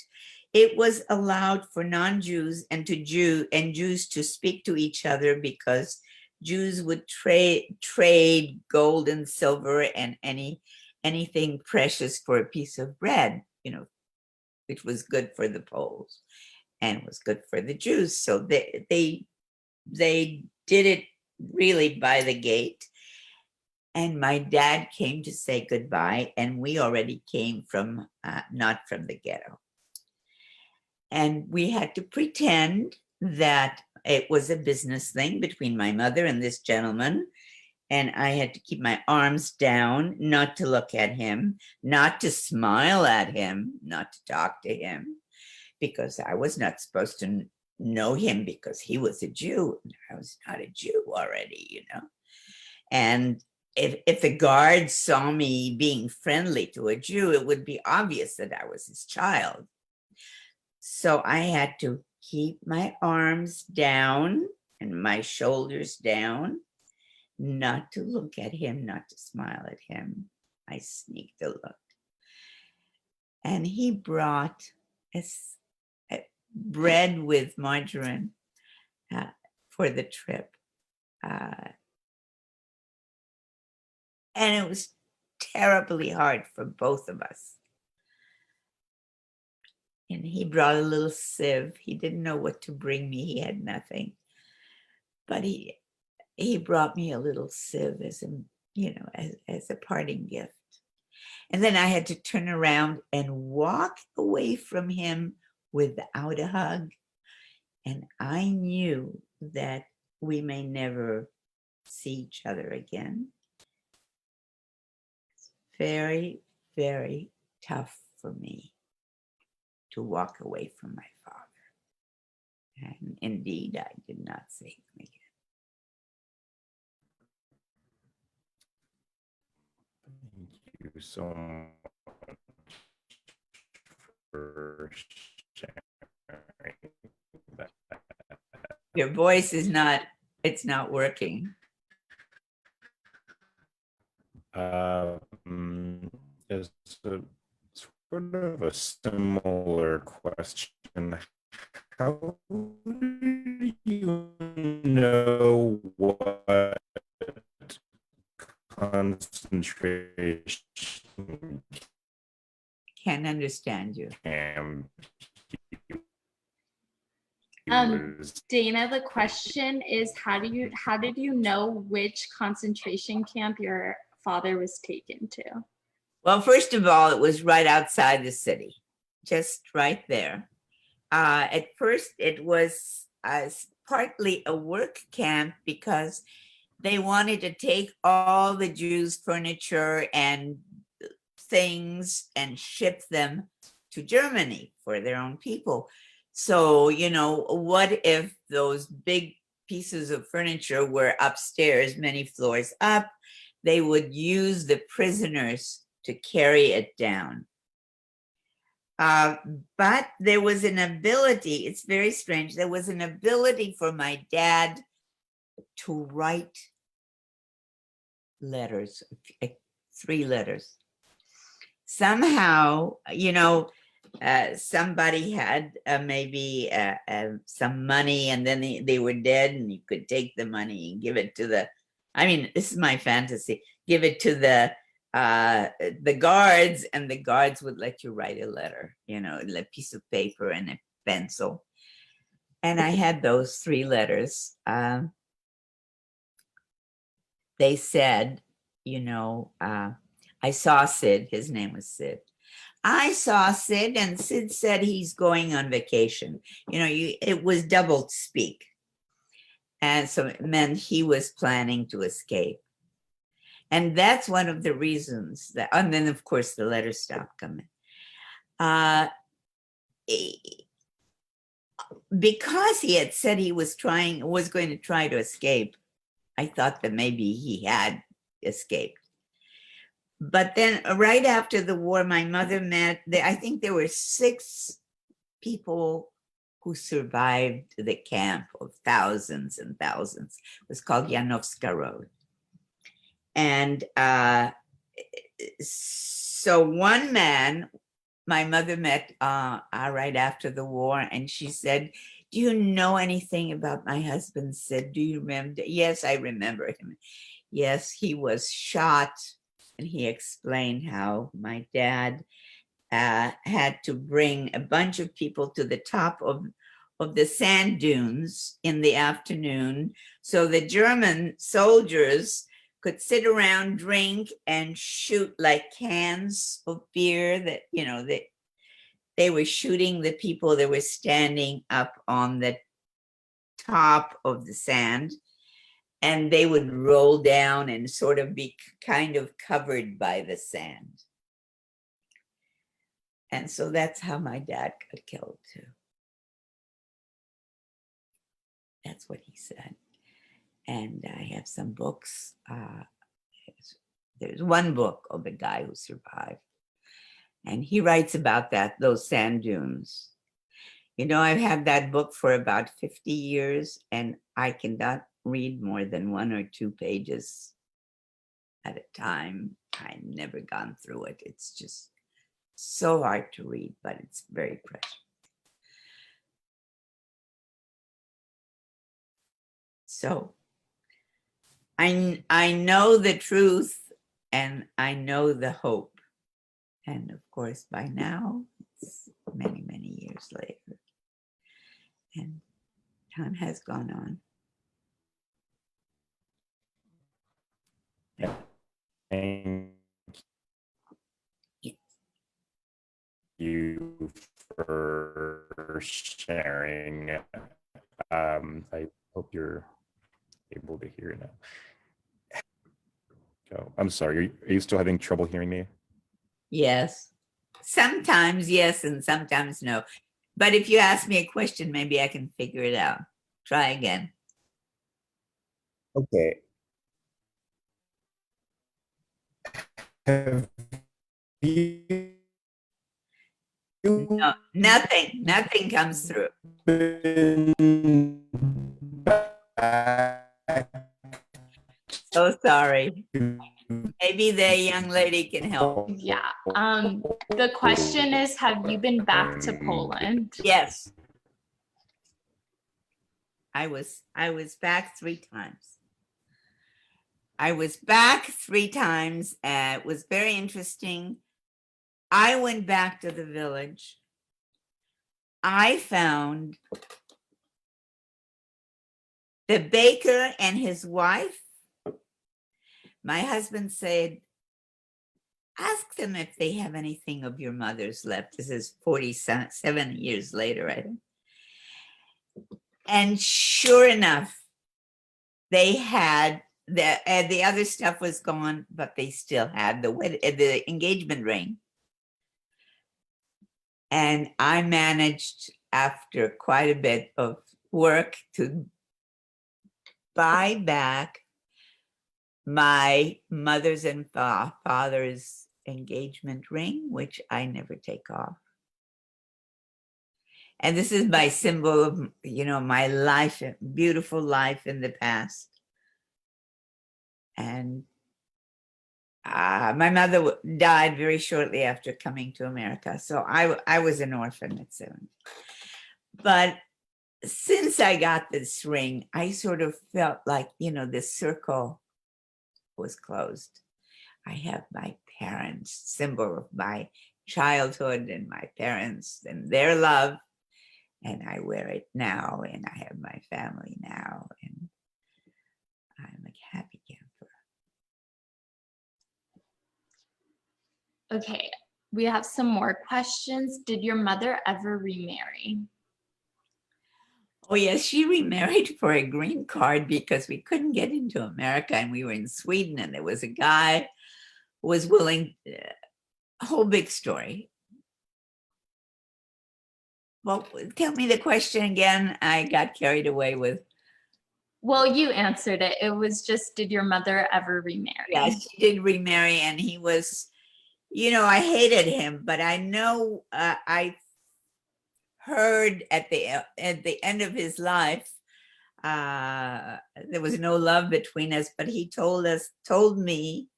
it was allowed for non-Jews and Jews to speak to each other, because Jews would trade gold and silver and anything precious for a piece of bread, which was good for the Poles and was good for the Jews. So they did it really by the gate. And my dad came to say goodbye, and we already came from not from the ghetto. And we had to pretend that it was a business thing between my mother and this gentleman. And I had to keep my arms down, not to look at him, not to smile at him, not to talk to him, because I was not supposed to know him because he was a Jew. I was not a Jew already, And if the guards saw me being friendly to a Jew, it would be obvious that I was his child. So I had to keep my arms down and my shoulders down, not to look at him, not to smile at him. I sneaked a look. And he brought a bread with margarine for the trip. And it was terribly hard for both of us. And he brought a little sieve. He didn't know what to bring me. He had nothing. But he brought me a little sieve as a parting gift. And then I had to turn around and walk away from him without a hug. And I knew that we may never see each other again. It's very, very tough for me to walk away from my father. And indeed, I did not see him again. Thank you so much for sharing that. Your voice is not, it's not working. is a, sort of a similar question. How do you know what concentration Can't understand you. camp he was? Dana, the question is, how did you know which concentration camp your father was taken to? Well, first of all, it was right outside the city, just right there. At first, it was partly a work camp because they wanted to take all the Jews' furniture and things and ship them to Germany for their own people. So, you know, what if those big pieces of furniture were upstairs, many floors up? They would use the prisoners to carry it down. But there was an ability, it's very strange, there was an ability for my dad to write letters, 3 letters. Somehow, you know, somebody had maybe some money and then they were dead and you could take the money and give it to the, I mean, this is my fantasy, give it to the guards, and the guards would let you write a letter, you know, a piece of paper and a pencil. And I had those 3 letters. They said, you know, I saw Sid, his name was Sid. I saw Sid, and Sid said he's going on vacation. You know, it was double speak. And so it meant he was planning to escape. And that's one of the reasons that, and then of course the letters stopped coming. Because he had said he was going to try to escape, I thought that maybe he had escaped. But then right after the war, my mother met, I think there were 6 people who survived the camp of thousands and thousands. It was called Janowska Road. And so one man, my mother met right after the war, and she said, do you know anything about my husband, Sid? Do you remember? Yes, I remember him. Yes, he was shot, and he explained how my dad had to bring a bunch of people to the top of the sand dunes in the afternoon, so the German soldiers could sit around, drink, and shoot like cans of beer that, you know, they were shooting the people that were standing up on the top of the sand, and they would roll down and sort of be kind of covered by the sand. And so that's how my dad got killed too. That's what he said. And I have some books. There's one book of the guy who survived. And he writes about those sand dunes. You know, I've had that book for about 50 years, and I cannot read more than 1 or 2 pages at a time. I've never gone through it. It's just so hard to read, but it's very precious. So I know the truth, and I know the hope. And of course, by now, it's many, many years later. And time has gone on. Thank you for sharing. I hope you're able to hear now. Oh, I'm sorry. Are you still having trouble hearing me? Yes. Sometimes yes, and sometimes no. But if you ask me a question, maybe I can figure it out. Try again. Okay. Have you No, nothing comes through. been back So sorry. to Maybe the young lady can help. Yeah. The question is, have you been back to Poland? Yes. I was back 3 times. I was back 3 times. It was very interesting. I went back to the village. I found the baker and his wife. My husband said, ask them if they have anything of your mother's left. This is 47 years later, I think. And sure enough, they had the other stuff was gone, but they still had the engagement ring. And I managed, after quite a bit of work, to buy back my mother's and father's engagement ring, which I never take off. And this is my symbol of, my life, beautiful life in the past. And my mother died very shortly after coming to America. So I was an orphan at 7. But since I got this ring, I sort of felt like, this circle was closed. I have my parents, symbol of my childhood and my parents and their love. And I wear it now, and I have my family now, and I'm a happy camper. Okay, we have some more questions. Did your mother ever remarry? Oh yes, she remarried for a green card because we couldn't get into America, and we were in Sweden, and there was a guy who was willing, a whole big story. Well, tell me the question again. I got carried away with. Well, you answered it. It was just, did your mother ever remarry? Yes, she did remarry, and he was, I hated him, but I know I heard at the end of his life, there was no love between us, but he told me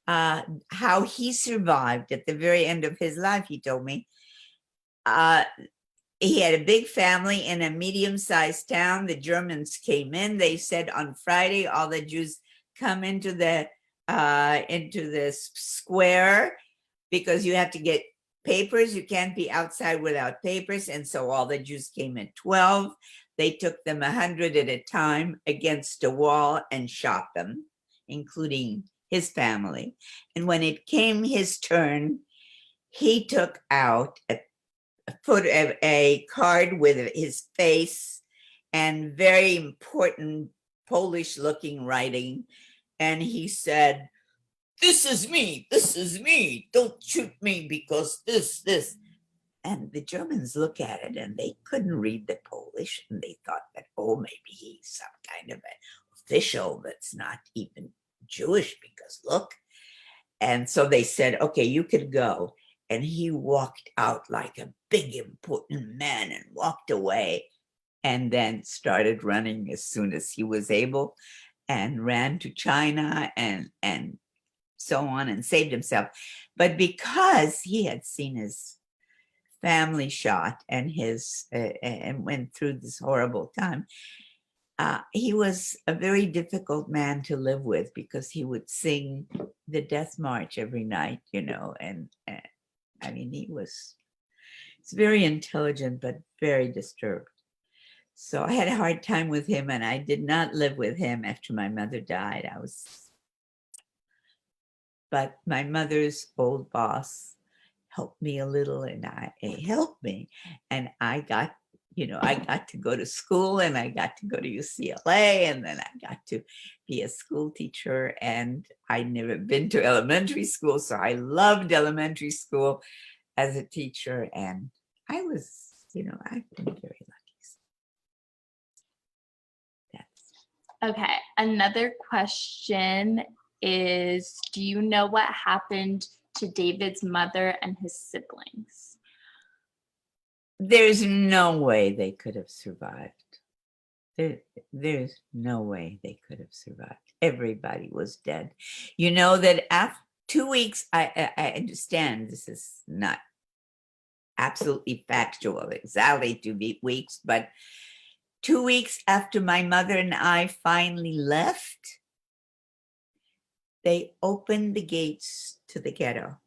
how he survived at the very end of his life. He told me he had a big family in a medium-sized town. The Germans came in. They said on Friday, all the Jews come into the square because you have to get papers. You can't be outside without papers. And so all the Jews came at 12. They took them 100 at a time against a wall and shot them, including his family. And when it came his turn, he took out a card with his face and very important Polish looking writing. And he said, this is me, don't shoot me because this. And the Germans look at it and they couldn't read the Polish, and they thought that, oh, maybe he's some kind of an official that's not even Jewish, because look. And so they said, okay, you could go. And he walked out like a big, important man and walked away, and then started running as soon as he was able, and ran to China and so on, and saved himself. But because he had seen his family shot and and went through this horrible time, he was a very difficult man to live with, because he would sing the death march every night, and I mean, he's very intelligent, but very disturbed. So I had a hard time with him, and I did not live with him after my mother died. But my mother's old boss helped me a little, and he helped me. And I got to go to school, and I got to go to UCLA, and then I got to be a school teacher. And I'd never been to elementary school, so I loved elementary school as a teacher. And I've been very lucky. Okay, another question is, do you know what happened to David's mother and his siblings? There's no way they could have survived. There's no way they could have survived. Everybody was dead. You know that after 2 weeks, I understand this is not absolutely factual, exactly 2 weeks, but 2 weeks after my mother and I finally left, they opened the gates to the ghetto.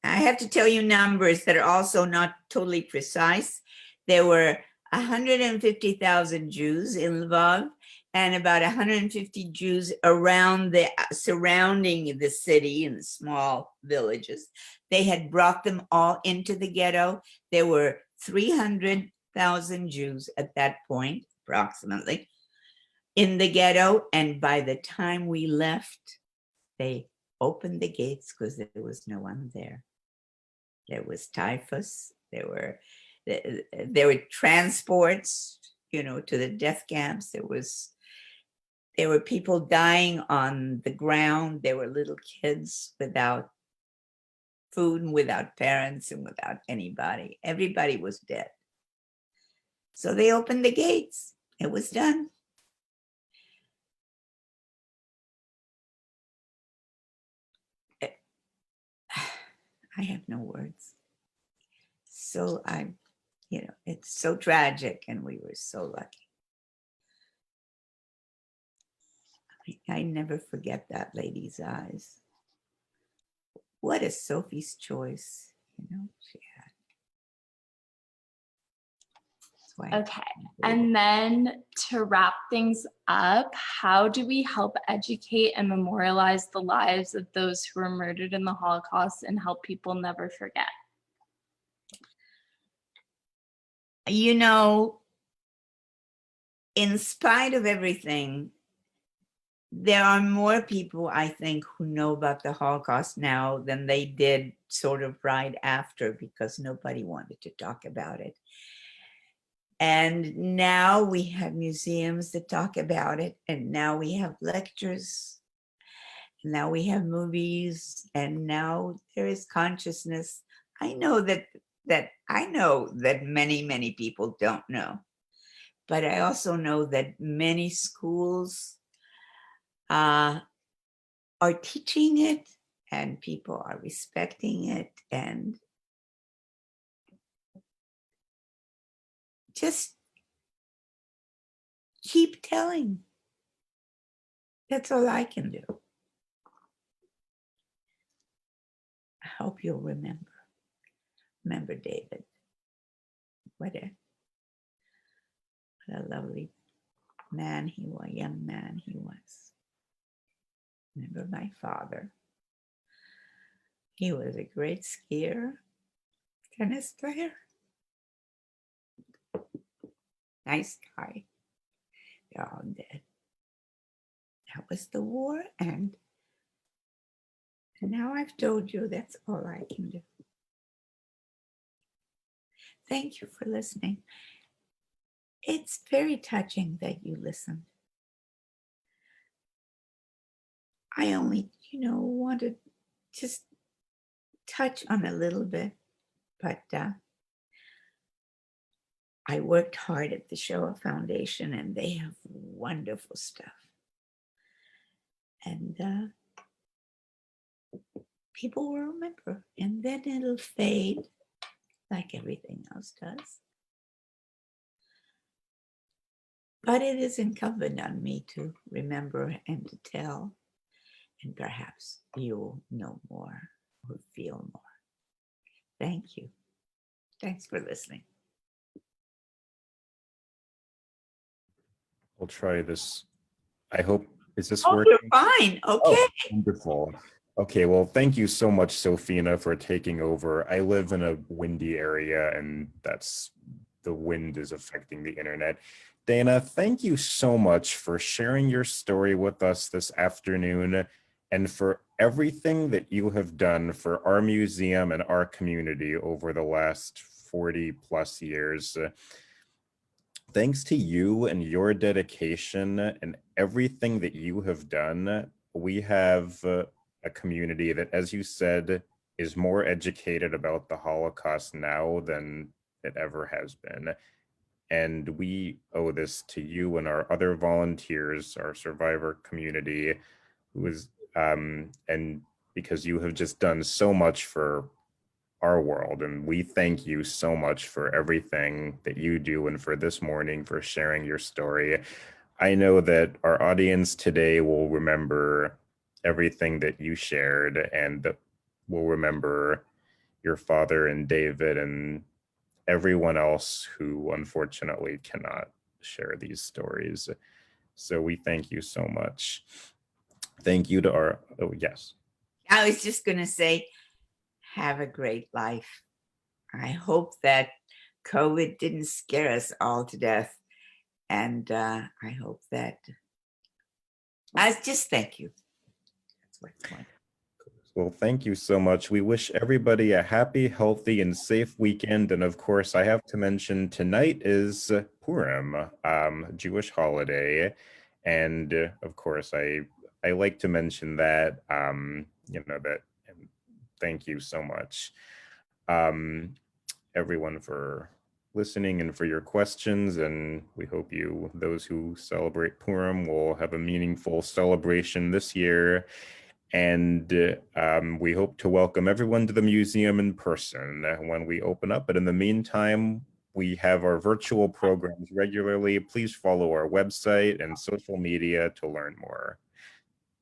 I have to tell you numbers that are also not totally precise. There were 150,000 Jews in Lwow and about 150 Jews around the surrounding the city in the small villages. They had brought them all into the ghetto. There were 300,000 Jews at that point, approximately, in the ghetto. And by the time we left, they opened the gates because there was no one there. There was typhus. There were transports, to the death camps. There were people dying on the ground. There were little kids without food and without parents and without anybody. Everybody was dead. So they opened the gates. It was done. I have no words. So it's so tragic, and we were so lucky. I never forget that lady's eyes. What a Sophie's choice, she had. That's why Okay. And then to wrap things up, how do we help educate and memorialize the lives of those who were murdered in the Holocaust and help people never forget? In spite of everything, there are more people, I think, who know about the Holocaust now than they did sort of right after, because nobody wanted to talk about it. And now we have museums that talk about it, and now we have lectures, and now we have movies, and now there is consciousness. I know that many, many people don't know, but I also know that many schools are teaching it, and people are respecting it, and just keep telling. That's all I can do. I hope you'll remember. Remember David. What a lovely man he was, young man he was. Remember my father. He was a great skier, tennis player. Nice guy. They're all dead. That was the war, and now I've told you that's all I can do. Thank you for listening. It's very touching that you listened. I only, want to just touch on a little bit, but I worked hard at the Shoah Foundation, and they have wonderful stuff. And people will remember, and then it'll fade like everything else does. But it is incumbent on me to remember and to tell, and perhaps you'll know more or feel more. Thank you. Thanks for listening. We'll try this. I hope, is this Oh, working? you're fine. Okay. Oh, wonderful. Okay, well, thank you so much, Sophina, for taking over. I live in a windy area, and the wind is affecting the internet. Dana, thank you so much for sharing your story with us this afternoon, and for everything that you have done for our museum and our community over the last 40 plus years. Thanks to you and your dedication and everything that you have done, we have a community that, as you said, is more educated about the Holocaust now than it ever has been. And we owe this to you and our other volunteers, our survivor community, who is, and because you have just done so much for our world. And we thank you so much for everything that you do and for this morning, for sharing your story. I know that our audience today will remember everything that you shared, and will remember your father and David and everyone else who unfortunately cannot share these stories. So we thank you so much. Thank you to our, oh yes. I was just going to say, have a great life. I hope that COVID didn't scare us all to death. And I hope that, I just thank you. That's what I want. Well, thank you so much. We wish everybody a happy, healthy, and safe weekend. And of course, I have to mention tonight is Purim, Jewish holiday. And of course, I like to mention that, you know, that, and thank you so much, everyone, for listening and for your questions. And we hope those who celebrate Purim, will have a meaningful celebration this year. And we hope to welcome everyone to the museum in person when we open up. But in the meantime, we have our virtual programs regularly. Please follow our website and social media to learn more.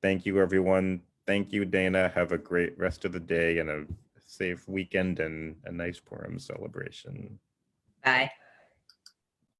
Thank you, everyone. Thank you, Dana. Have a great rest of the day and a safe weekend and a nice Purim celebration. Bye.